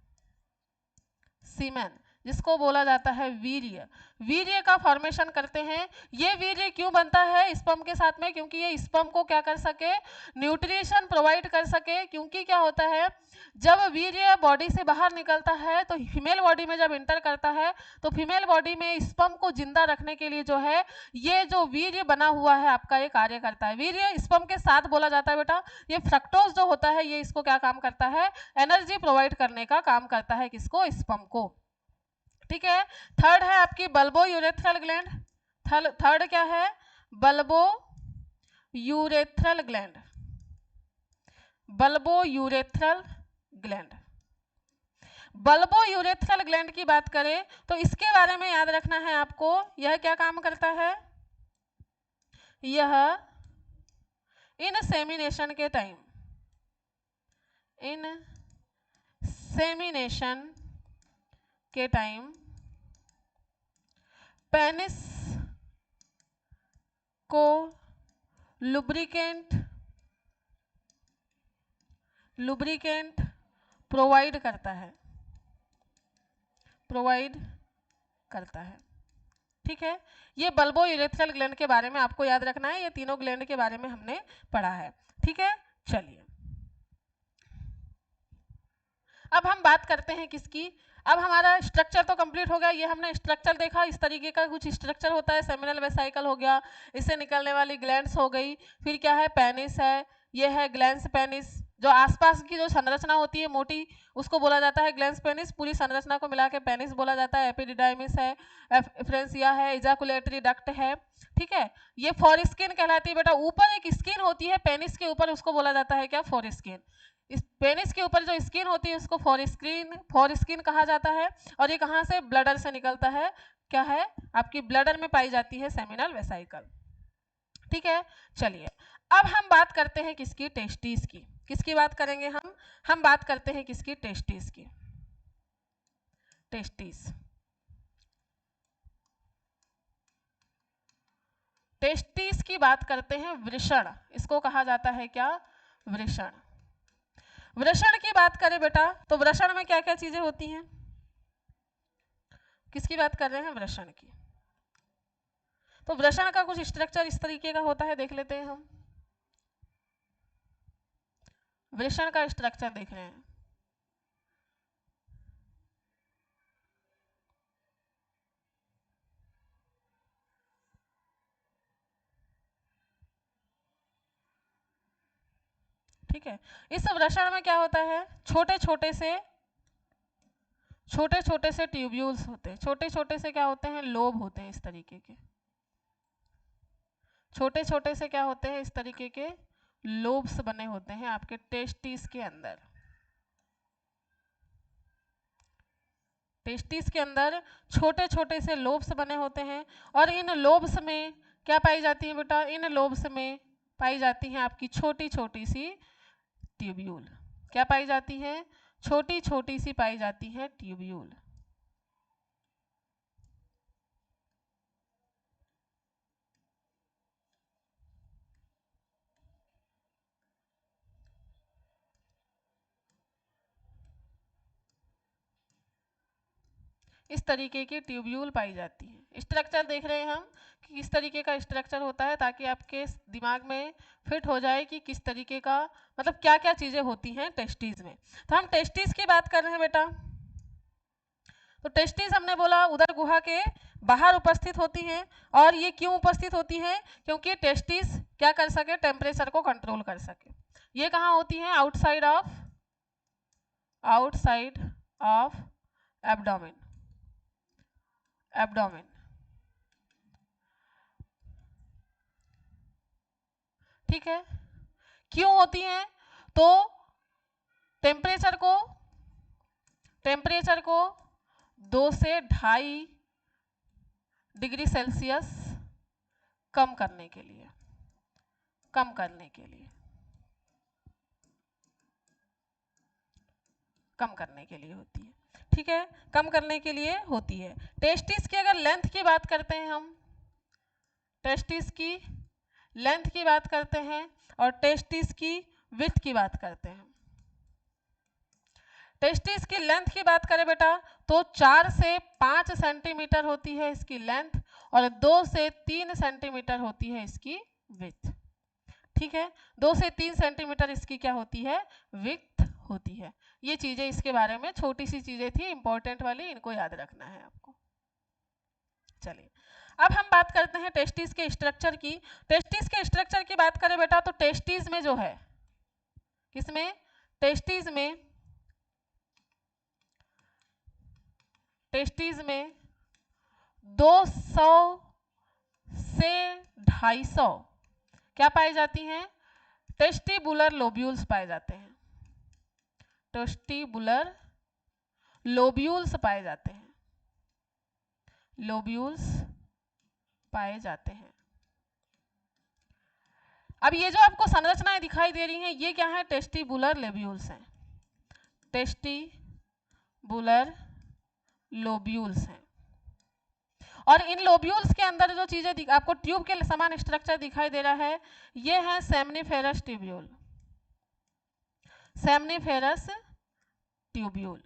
सीमेन जिसको बोला जाता है वीर्य, वीर्य का फॉर्मेशन करते हैं। ये वीर्य क्यों बनता है स्पर्म के साथ में? क्योंकि ये स्पर्म को क्या कर सके? न्यूट्रिशन प्रोवाइड कर सके। क्योंकि क्या होता है, जब वीर्य बॉडी से बाहर निकलता है तो फीमेल बॉडी में जब इंटर करता है तो फीमेल बॉडी में स्पर्म को जिंदा रखने के लिए जो है ये जो वीर्य बना हुआ है आपका ये कार्य करता है। वीर्य स्पर्म के साथ बोला जाता है बेटा। ये फ्रक्टोज जो होता है ये इसको क्या काम करता है? एनर्जी प्रोवाइड करने का काम करता है। किसको? स्पर्म को। ठीक है। थर्ड है आपकी बल्बो यूरेथ्रल ग्लैंड। थर्ड क्या है? Bulbo urethral gland, bulbourethral gland. Bulbourethral gland की बात करें तो इसके बारे में याद रखना है आपको। यह क्या काम करता है? यह इनसेमिनेशन के टाइम, इनसेमिनेशन के टाइम पेनिस को लुब्रिकेंट प्रोवाइड करता है, प्रोवाइड करता है। ठीक है। ये बल्बो यूरेथ्रल ग्लैंड के बारे में आपको याद रखना है। ये तीनों ग्लैंड के बारे में हमने पढ़ा है। ठीक है। चलिए अब हम बात करते हैं किसकी? अब हमारा स्ट्रक्चर तो कंप्लीट हो गया। ये हमने स्ट्रक्चर देखा, इस तरीके का कुछ स्ट्रक्चर होता है। सेमिनल वेसाइकल हो गया, इससे निकलने वाली ग्लैंड्स हो गई। फिर क्या है? पेनिस है, ये है ग्लैंस पेनिस। जो आसपास की जो संरचना होती है मोटी उसको बोला जाता है ग्लैंस पेनिस। पूरी संरचना को मिला के पेनिस बोला जाता है। एपिडिडाइमिस है, एफ्रेंसिया है, इजाकुलेटरी डक्ट है। ठीक है। ये फॉरस्किन कहलाती है बेटा। ऊपर एक स्किन होती है पेनिस के ऊपर, उसको बोला जाता है क्या? फॉरस्किन। इस पेनिस के ऊपर जो स्किन होती है उसको फॉरस्किन कहा जाता है। और ये कहाँ से? ब्लडर से निकलता है। क्या है? आपकी ब्लडर में पाई जाती है सेमिनल वेसाइकल। ठीक है। चलिए अब हम बात करते हैं किसकी? टेस्टिस की। किसकी बात करेंगे हम? हम बात करते हैं किसकी? टेस्टिस की। टेस्टिस, टेस्टिस की बात करते हैं। वृषण, इसको कहा जाता है क्या? वृषण। वृषण की बात करें बेटा तो वृषण में क्या क्या चीजें होती हैं? किसकी बात कर रहे हैं? वृषण की। तो वृषण का कुछ स्ट्रक्चर इस तरीके का होता है, देख लेते हैं हम। वृषण का स्ट्रक्चर देख रहे हैं। ठीक है, इस वृषण में क्या होता है? छोटे छोटे से ट्यूब्यूल्स होते हैं। छोटे छोटे से क्या होते हैं? लोब होते हैं इस तरीके के। छोटे छोटे से क्या होते हैं? इस तरीके के लोब्स बने होते हैं आपके टेस्टिस के अंदर। टेस्टिस के अंदर छोटे छोटे से लोब्स बने होते हैं और इन लोब्स में क्या पाई जाती है बेटा? इन लोब्स में पाई जाती है आपकी छोटी छोटी सी ट्यूब्यूल। क्या पाई जाती है? छोटी छोटी सी पाई जाती है ट्यूब्यूल। इस तरीके की ट्यूब्यूल पाई जाती है। स्ट्रक्चर देख रहे हैं हम कि किस तरीके का स्ट्रक्चर होता है, ताकि आपके दिमाग में फिट हो जाए कि किस तरीके का, मतलब क्या क्या चीजें होती हैं टेस्टिस में। तो हम टेस्टिस की बात कर रहे हैं बेटा। तो टेस्टिस हमने बोला उदर गुहा के बाहर उपस्थित होती हैं। और ये क्यों उपस्थित होती है? क्योंकि टेस्टिस क्या कर सके? टेम्परेचर को कंट्रोल कर सके। ये कहाँ होती है? Outside of abdomen. एब्डोमेन। ठीक है, क्यों होती हैं? तो टेम्परेचर को 2 से 2.5 डिग्री सेल्सियस कम करने के लिए होती है। ठीक है, कम करने के लिए होती है। टेस्टिस की अगर लेंथ की बात करते हैं हम, टेस्टिस की लेंथ की बात करते हैं और टेस्टिस की विड्थ की बात करते हैं। टेस्टिस की लेंथ की बात करें बेटा तो 4 से 5 सेंटीमीटर होती है इसकी लेंथ और 2 से 3 सेंटीमीटर होती है इसकी विड्थ। ठीक है, 2 से 3 सेंटीमीटर इसकी क्या होती है? विड्थ होती है। ये चीजें इसके बारे में छोटी सी चीजें थी इंपॉर्टेंट वाली, इनको याद रखना है आपको। चलिए अब हम बात करते हैं टेस्टिस के स्ट्रक्चर की। टेस्टिस के स्ट्रक्चर की बात करें बेटा तो टेस्टिस में जो है, किसमें? टेस्टिस में 200 से 250 क्या पाई जाती हैं? टेस्टिबुलर लोब्यूल्स पाए जाते हैं। टेस्टिबुलर लोब्यूल्स पाए जाते हैं। लोब्यूल्स पाए जाते हैं। अब ये जो आपको संरचनाएं दिखाई दे रही हैं, ये क्या है? टेस्टिबुलर लोब्यूल्स हैं। टेस्टिबुलर लोब्यूल्स हैं। और इन लोब्यूल्स के अंदर जो चीजें आपको ट्यूब के समान स्ट्रक्चर दिखाई दे रहा है, ये है सेमनीफेरस ट्यूब्यूल। Seminiferous tubule.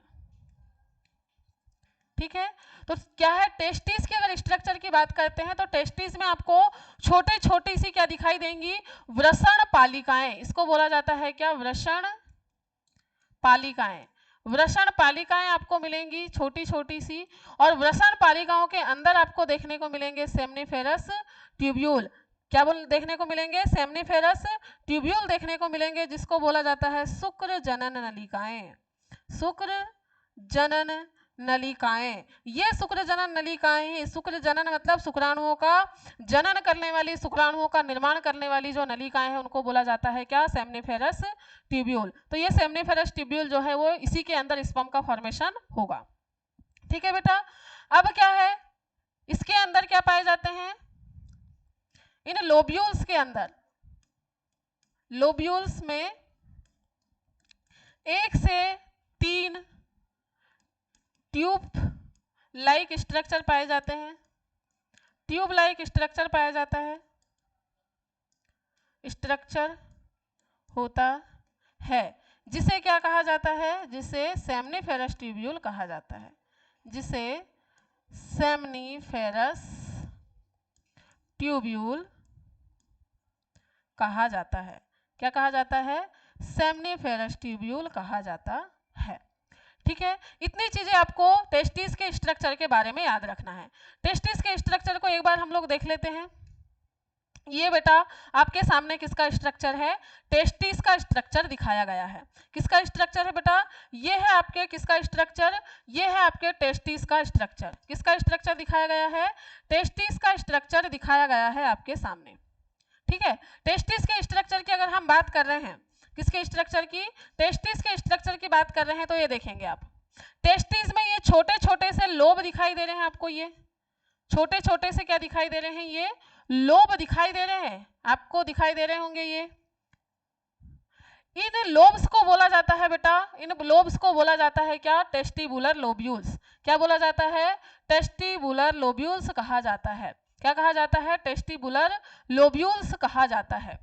ठीक है, तो क्या है? टेस्टिस के अगर स्ट्रक्चर की बात करते हैं तो टेस्टिस में आपको छोटे छोटी सी क्या दिखाई देंगी? वृषण पालिकाएं। इसको बोला जाता है क्या? वृषण पालिकाएं। वृषण पालिकाएं आपको मिलेंगी छोटी छोटी सी, और वृषण पालिकाओं के अंदर आपको देखने को मिलेंगे सेमनीफेरस ट्यूब्यूल। क्या देखने को मिलेंगे? सेमनीफेरस ट्यूब्यूल देखने को मिलेंगे, जिसको बोला जाता है शुक्र जनन नलिकाएं। शुक्र जनन नलिकाएं। ये शुक्र जनन नलिकाएं ही, शुक्र जनन मतलब शुक्राणुओं का जनन करने वाली, शुक्राणुओं का निर्माण करने वाली जो नलिकाएं हैं उनको बोला जाता है क्या? Seminiferous tubule. तो ये सेमनीफेरस ट्यूब्यूल जो है वो इसी के अंदर स्पर्म का फॉर्मेशन होगा। ठीक है बेटा, अब क्या है? इसके अंदर क्या पाए जाते हैं? इन लोब्यूल्स के अंदर, लोब्यूल्स में 1 से 3 ट्यूब लाइक स्ट्रक्चर पाए जाते हैं। ट्यूब लाइक स्ट्रक्चर पाया जाता है, स्ट्रक्चर होता है। जिसे क्या कहा जाता है, जिसे सेमनीफेरस ट्यूब्यूल कहा जाता है, जिसे सेमनीफेरस ट्यूब्यूल कहा जाता है। क्या कहा जाता है? सेमनीफेरस ट्यूब्यूल कहा जाता है। ठीक है, इतनी चीजें आपको टेस्टिस के स्ट्रक्चर के बारे में याद रखना है। टेस्टिस के स्ट्रक्चर को एक बार हम लोग देख लेते हैं। ये बेटा आपके सामने किसका स्ट्रक्चर है? टेस्टिस का स्ट्रक्चर दिखाया गया है। किसका स्ट्रक्चर है बेटा? ये है आपके किसका स्ट्रक्चर? ये है आपके टेस्टिस का स्ट्रक्चर। किसका स्ट्रक्चर दिखाया गया है? टेस्टिस का स्ट्रक्चर दिखाया गया है आपके सामने। ठीक है, टेस्टिस के स्ट्रक्चर की अगर हम बात कर रहे हैं, किसके स्ट्रक्चर की? टेस्टिस के स्ट्रक्चर की बात कर रहे हैं, तो ये देखेंगे आप, टेस्टिस में ये छोटे छोटे से लोब दिखाई दे रहे हैं आपको। ये छोटे छोटे से क्या दिखाई दे रहे हैं? ये लोब दिखाई दे रहे हैं आपको, दिखाई दे रहे होंगे। ये इन लोब्स को बोला जाता है बेटा, इन लोब्स को बोला जाता है क्या? टेस्टिबुलर लोब्यूल्स। क्या बोला जाता है? टेस्टिबुलर लोब्यूल्स कहा जाता है। क्या कहा जाता है? टेस्टिबुलर लोब्यूल्स कहा जाता है।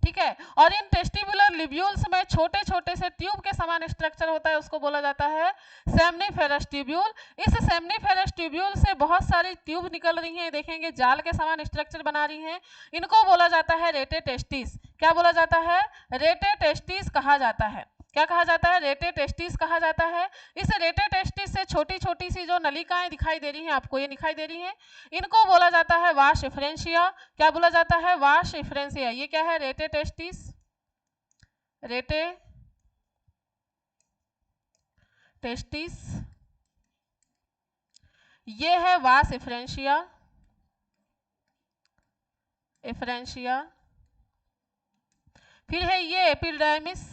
ठीक है, और इन टेस्टिबुलर लोब्यूल्स में छोटे छोटे से ट्यूब के समान स्ट्रक्चर होता है, उसको बोला जाता है सेमनीफेरस ट्यूब्यूल। इस सेमनीफेरस ट्यूब्यूल से बहुत सारी ट्यूब निकल रही हैं, देखेंगे जाल के समान स्ट्रक्चर बना रही हैं। इनको बोला जाता है रेटे टेस्टिस। क्या बोला जाता है? रेटे टेस्टिस कहा जाता है। क्या कहा जाता है? रेटे टेस्टिस कहा जाता है। इस रेटे टेस्टिस से छोटी छोटी सी जो नलिकाएं दिखाई दे रही हैं आपको, ये दिखाई दे रही हैं, इनको बोला जाता है वाश इफ्रेंशिया। क्या बोला जाता है? वाश इफ्रेंशिया। ये क्या है? रेटे टेस्टिस। रेटे टेस्टिस, ये है वाश इफ्रेंशिया। इफ्रेंशिया। फिर है ये एपिडिडाइमिस।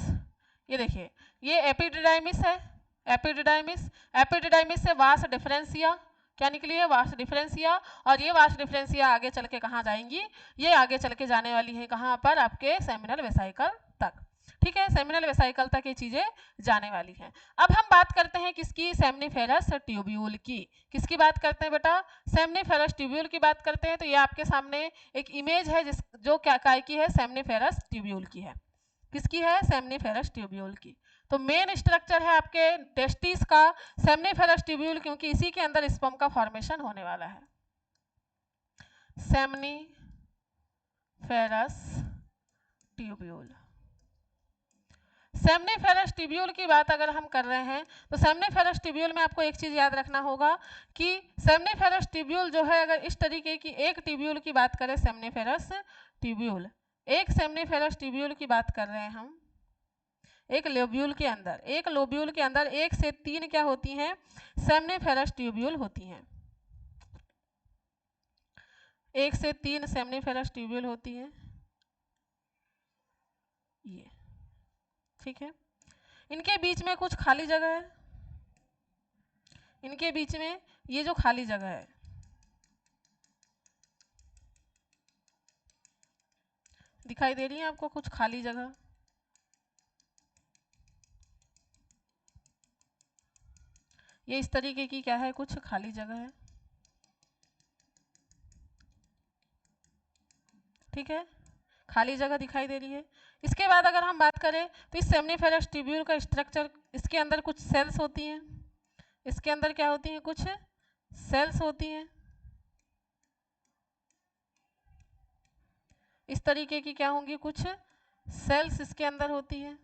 ये देखिए, ये एपिडिडाइमिस है। एपिडिडाइमिस, एपिडिडाइमिस से वास डिफरेंशिया। क्या निकली है? वास डिफरेंशिया। और ये वास डिफरेंशिया आगे चल के कहाँ जाएंगी? ये आगे चल के जाने वाली है कहाँ पर? आपके सेमिनल वेसाइकल तक। ठीक है, सेमिनल वेसाइकल तक ये चीजें जाने वाली हैं। अब हम बात करते हैं किसकी? सेमनीफेरस ट्यूब्यूल की। किसकी बात करते हैं बेटा? सेमनीफेरस ट्यूब्यूल की बात करते हैं। तो ये आपके सामने एक इमेज है जिस जो क्या काय की है? सेमनीफेरस ट्यूब्यूल की है। किसकी है? सेमनीफेरस ट्यूब्यूल की। तो मेन स्ट्रक्चर है आपके टेस्टिस का सेमनीफेरस ट्यूब्यूल, क्योंकि इसी के अंदर स्पर्म का फॉर्मेशन होने वाला है। Seminiferous tubule. सेमनीफेरस ट्यूब्यूल की बात अगर हम कर रहे हैं, तो सेमनीफेरस ट्यूब्यूल में आपको एक चीज याद रखना होगा कि सेमनीफेरस ट्यूब्यूल जो है, अगर इस तरीके की एक ट्यूब्यूल की बात करें, सेमनीफेरस ट्यूब्यूल, एक सेमनीफेरस ट्यूब्यूल की बात कर रहे हैं हम, एक लोब्यूल के अंदर, एक लोब्यूल के अंदर 1 से 3 क्या होती हैं? सेमनीफेरस ट्यूब्यूल होती हैं। 1 से 3 सेमनीफेरस ट्यूब्यूल होती हैं। ये ठीक है, इनके बीच में कुछ खाली जगह है। इनके बीच में ये जो खाली जगह है, दिखाई दे रही है आपको कुछ खाली जगह? ये इस तरीके की क्या है? कुछ खाली जगह है। ठीक है, खाली जगह दिखाई दे रही है। इसके बाद अगर हम बात करें तो इस सेमनीफेरस ट्यूब्यूल का स्ट्रक्चर, इसके अंदर कुछ सेल्स होती हैं। इसके अंदर क्या होती हैं? कुछ सेल्स होती हैं। इस तरीके की क्या होंगी? कुछ सेल्स इसके अंदर होती है।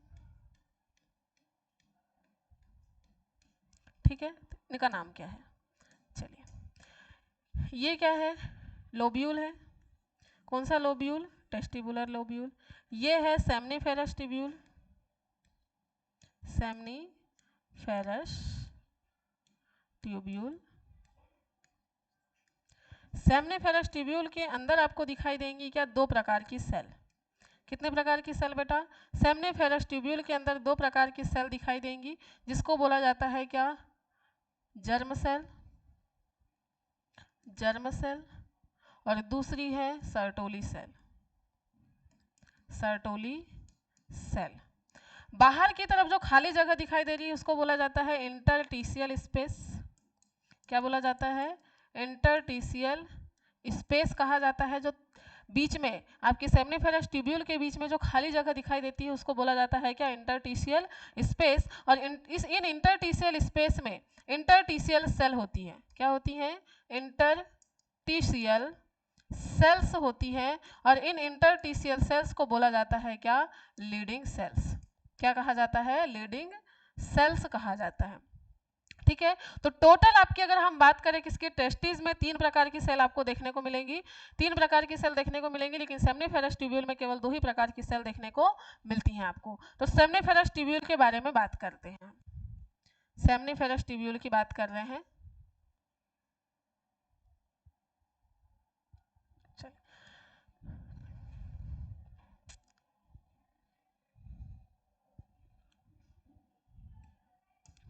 ठीक है, इनका नाम क्या है? चलिए, ये क्या है? लोब्यूल है। कौन सा लोब्यूल? टेस्टिबुलर लोब्यूल। ये है seminiferous tubule. Seminiferous tubule. Seminiferous tubule के अंदर आपको दिखाई देंगी क्या? 2 प्रकार की सेल। कितने प्रकार की सेल बेटा? सेमनीफेरस ट्यूब्यूल के अंदर 2 प्रकार की सेल दिखाई देंगी, जिसको बोला जाता है क्या? Germ cell. Germ cell. और दूसरी है सर्टोली सेल। Sertoli cell. बाहर की तरफ जो खाली जगह दिखाई दे रही है उसको बोला जाता है इंटरटीशियल स्पेस। क्या बोला जाता है? इंटरटीशियल स्पेस कहा जाता है। जो बीच में, आपकी सेमनीफेरस ट्यूब्यूल के बीच में जो खाली जगह दिखाई देती है उसको बोला जाता है क्या? इंटरटीशियल स्पेस। और इन इंटरटीशियल स्पेस में इंटरटीशियल सेल होती है। क्या होती है? इंटरटीशियल सेल्स होती है। और इन इंटरटीशियल सेल्स को बोला जाता है क्या? Leydig cells. क्या कहा जाता है? लीडिंग सेल्स कहा जाता है। ठीक है, तो टोटल आपकी अगर हम बात करें किसके? टेस्टिस में 3 प्रकार की सेल आपको देखने को मिलेंगी, 3 प्रकार की सेल देखने को मिलेंगी, लेकिन सेमनीफेरस ट्यूब्यूल में केवल 2 ही प्रकार की सेल देखने को मिलती हैं आपको। तो सेमनीफेरस ट्यूब्यूल के बारे में बात करते हैं। सेमनीफेरस ट्यूब्यूल की बात कर रहे हैं।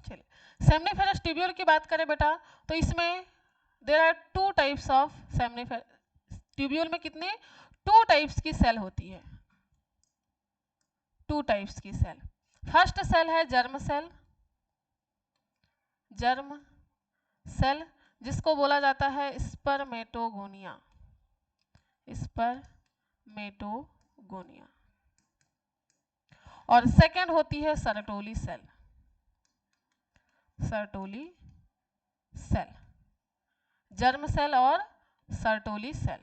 चलिए, सेमनीफेरस ट्यूब्यूल की बात करें बेटा, तो इसमें there are 2 types of seminiferous tubule में कितने? 2 टाइप्स की सेल होती है। 2 टाइप्स की सेल। फर्स्ट सेल है जर्म सेल। जर्म सेल जिसको बोला जाता है स्पर्मेटोगोनिया। स्पर्मेटोगोनिया। और सेकंड होती है Sertoli cell. Sertoli cell, germ cell और सर्टोली सेल।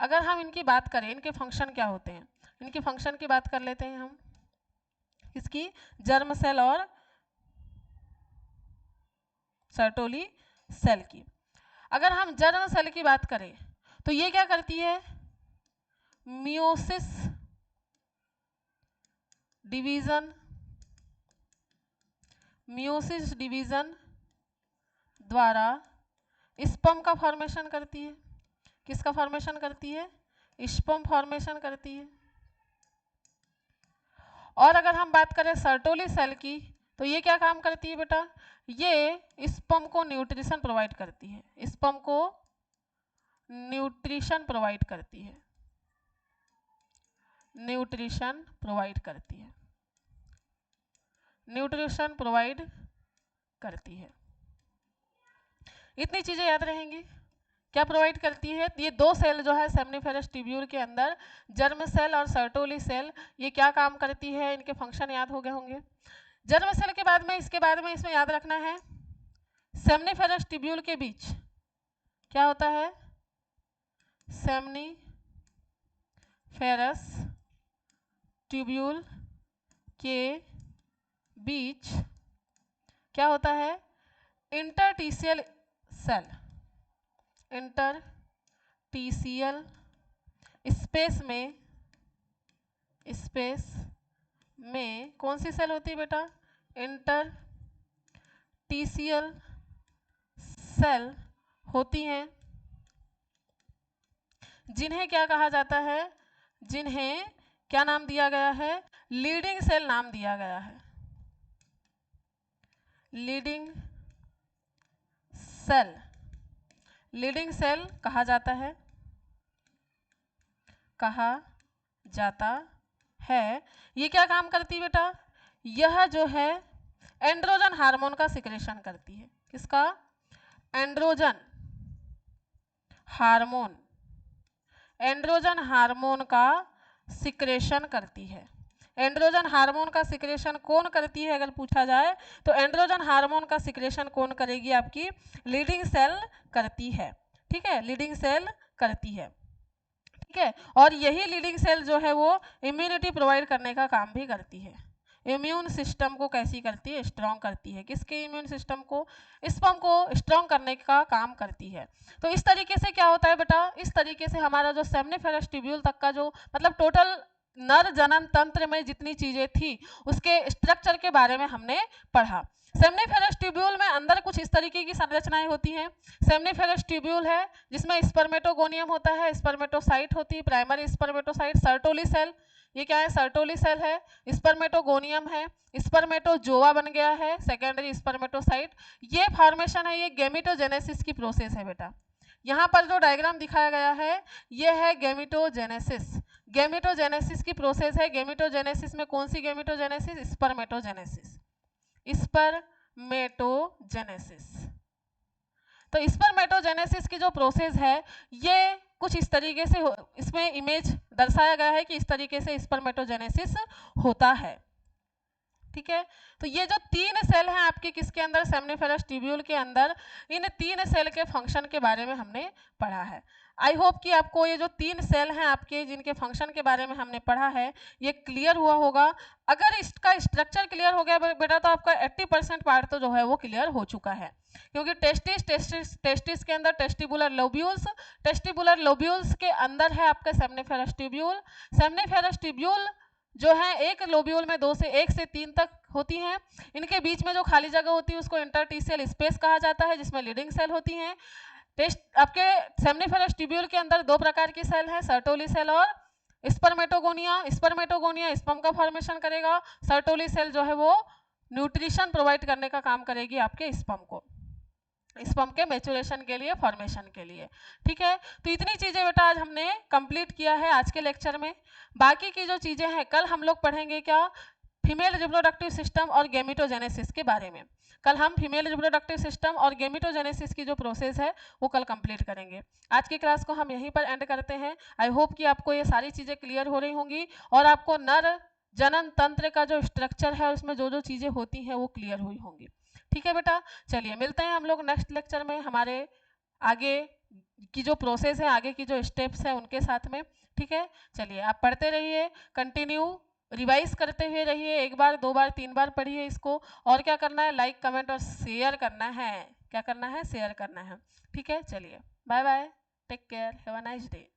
अगर हम इनकी बात करें, इनके फंक्शन क्या होते हैं? इनके फंक्शन की बात कर लेते हैं हम। इसकी जर्म सेल और सर्टोली सेल की। अगर हम जर्म सेल की बात करें तो ये क्या करती है? मियोसिस डिवीजन, मियोसिस डिवीजन द्वारा स्पर्म का फॉर्मेशन करती है। किसका फॉर्मेशन करती है? स्पर्म फॉर्मेशन करती है। और अगर हम बात करें सर्टोली सेल की तो ये क्या काम करती है बेटा? ये स्पर्म को न्यूट्रिशन प्रोवाइड करती है। स्पर्म को न्यूट्रिशन प्रोवाइड करती है। न्यूट्रिशन प्रोवाइड करती है। न्यूट्रिशन प्रोवाइड करती है। इतनी चीजें याद रहेंगी। क्या प्रोवाइड करती है? ये 2 सेल जो है सेमनीफेरस ट्यूब्यूल के अंदर, जर्म सेल और सर्टोली सेल, ये क्या काम करती है? इनके फंक्शन याद हो गए होंगे। जर्म सेल के बाद में, इसके बाद में इसमें याद रखना है सेमनीफेरस ट्यूब्यूल के बीच क्या होता है? सेमनीफेरस ट्यूब्यूल के बीच क्या होता है? इंटरटीशियल सेल। इंटरटीशियल स्पेस में कौन सी सेल होती है बेटा? इंटरटीशियल सेल होती हैं, जिन्हें क्या कहा जाता है? जिन्हें क्या नाम दिया गया है? लीडिंग सेल नाम दिया गया है। लीडिंग सेल, लीडिंग सेल कहा जाता है, कहा जाता है। ये क्या काम करती है बेटा? यह जो है एंड्रोजन हार्मोन का सिक्रेशन करती है। किसका? एंड्रोजन हार्मोन, एंड्रोजन हार्मोन का सिक्रेशन करती है। एंड्रोजन हार्मोन का सिक्रेशन कौन करती है अगर पूछा जाए तो एंड्रोजन हार्मोन का सिक्रेशन कौन करेगी? आपकी लीडिंग सेल करती है। ठीक है, लीडिंग सेल करती है। ठीक है, और यही लीडिंग सेल जो है वो इम्यूनिटी प्रोवाइड करने का काम भी करती है। इम्यून सिस्टम को कैसी करती है? स्ट्रॉन्ग करती है। किसके इम्यून सिस्टम को? स्पर्म को स्ट्रॉन्ग करने का काम करती है। तो इस तरीके से क्या होता है बेटा? इस तरीके से हमारा जो सेमनीफेरस ट्यूब्यूल तक का जो मतलब टोटल नर जनन तंत्र में जितनी चीजें थी उसके स्ट्रक्चर के बारे में हमने पढ़ा। सेमनीफेरस ट्यूब्यूल में अंदर कुछ इस तरीके की संरचनाएं होती हैं। सेमनीफेरस ट्यूब्यूल है जिसमें स्पर्मेटोगोनियम होता है, स्पर्मेटोसाइट होती है, प्राइमरी स्पर्मेटोसाइट, सर्टोली सेल, ये क्या है? सर्टोली सेल है, स्पर्मेटोगोनियम है, स्पर्मेटोजोआ बन गया है, सेकेंडरी स्पर्मेटोसाइट। ये फॉर्मेशन है, ये गैमेटोजेनेसिस की प्रोसेस है बेटा। यहाँ पर जो डायग्राम दिखाया गया है ये है गैमेटोजेनेसिस। गैमेटोजेनेसिस की प्रोसेस है। गैमेटोजेनेसिस में कौन सी गैमेटोजेनेसिस? स्पर्मेटोजेनेसिस। स्पर्मेटोजेनेसिस। तो स्पर्मेटोजेनेसिस की जो प्रोसेस है ये कुछ इस तरीके से इसमें इमेज दर्शाया गया है कि इस तरीके से स्पर्मेटोजेनेसिस होता है। ठीक है, तो ये जो 3 सेल हैं आपके किसके अंदर, सेमनीफेरस ट्यूब्यूल के अंदर, इन 3 सेल के फंक्शन के बारे में हमने पढ़ा है। आई होप कि आपको ये जो 3 सेल हैं आपके जिनके फंक्शन के बारे में हमने पढ़ा है ये क्लियर हुआ होगा। अगर इसका स्ट्रक्चर क्लियर हो गया बेटा तो आपका 80% पार्ट तो जो है वो क्लियर हो चुका है, क्योंकि टेस्टिस के अंदर टेस्टिबुलर लोब्यूल्स के अंदर है आपका सेमनीफेरस ट्यूब्यूल। सेमनीफेरस ट्यूब्यूल जो है एक लोब्यूल में 2 से 1 से 3 तक होती हैं। इनके बीच में जो खाली जगह होती है उसको इंटरस्टिशियल स्पेस कहा जाता है, जिसमें लीडिंग सेल होती हैं। आपके सेमनीफेरस ट्यूब्यूल के अंदर 2 प्रकार की सेल है, सर्टोली सेल और स्पर्मेटोगोनिया। स्पर्मेटोगोनिया स्पर्म का फॉर्मेशन करेगा, सर्टोली सेल जो है वो न्यूट्रिशन प्रोवाइड करने का काम करेगी आपके स्पर्म को, स्पर्म के मैच्योरेशन के लिए, फॉर्मेशन के लिए। ठीक है, तो इतनी चीज़ें बेटा आज हमने कंप्लीट किया है आज के लेक्चर में। बाकी की जो चीज़ें हैं कल हम लोग पढ़ेंगे क्या, फीमेल रिप्रोडक्टिव सिस्टम और गेमिटोजेनेसिस के बारे में। कल हम फीमेल रिप्रोडक्टिव सिस्टम और गेमिटोजेनेसिस की जो प्रोसेस है वो कल कंप्लीट करेंगे। आज की क्लास को हम यहीं पर एंड करते हैं। आई होप कि आपको ये सारी चीज़ें क्लियर हो रही होंगी और आपको नर जनन तंत्र का जो स्ट्रक्चर है उसमें जो जो चीज़ें होती हैं वो क्लियर हुई होंगी। ठीक है बेटा, चलिए मिलते हैं हम लोग नेक्स्ट लेक्चर में हमारे आगे की जो प्रोसेस है, आगे की जो स्टेप्स है उनके साथ में। ठीक है, चलिए आप पढ़ते रहिए, कंटिन्यू रिवाइज करते हुए रहिए, 1 बार 2 बार 3 बार पढ़िए इसको। और क्या करना है, लाइक कमेंट और शेयर करना है। क्या करना है, शेयर करना है। ठीक है, चलिए bye bye, take care, have a nice day.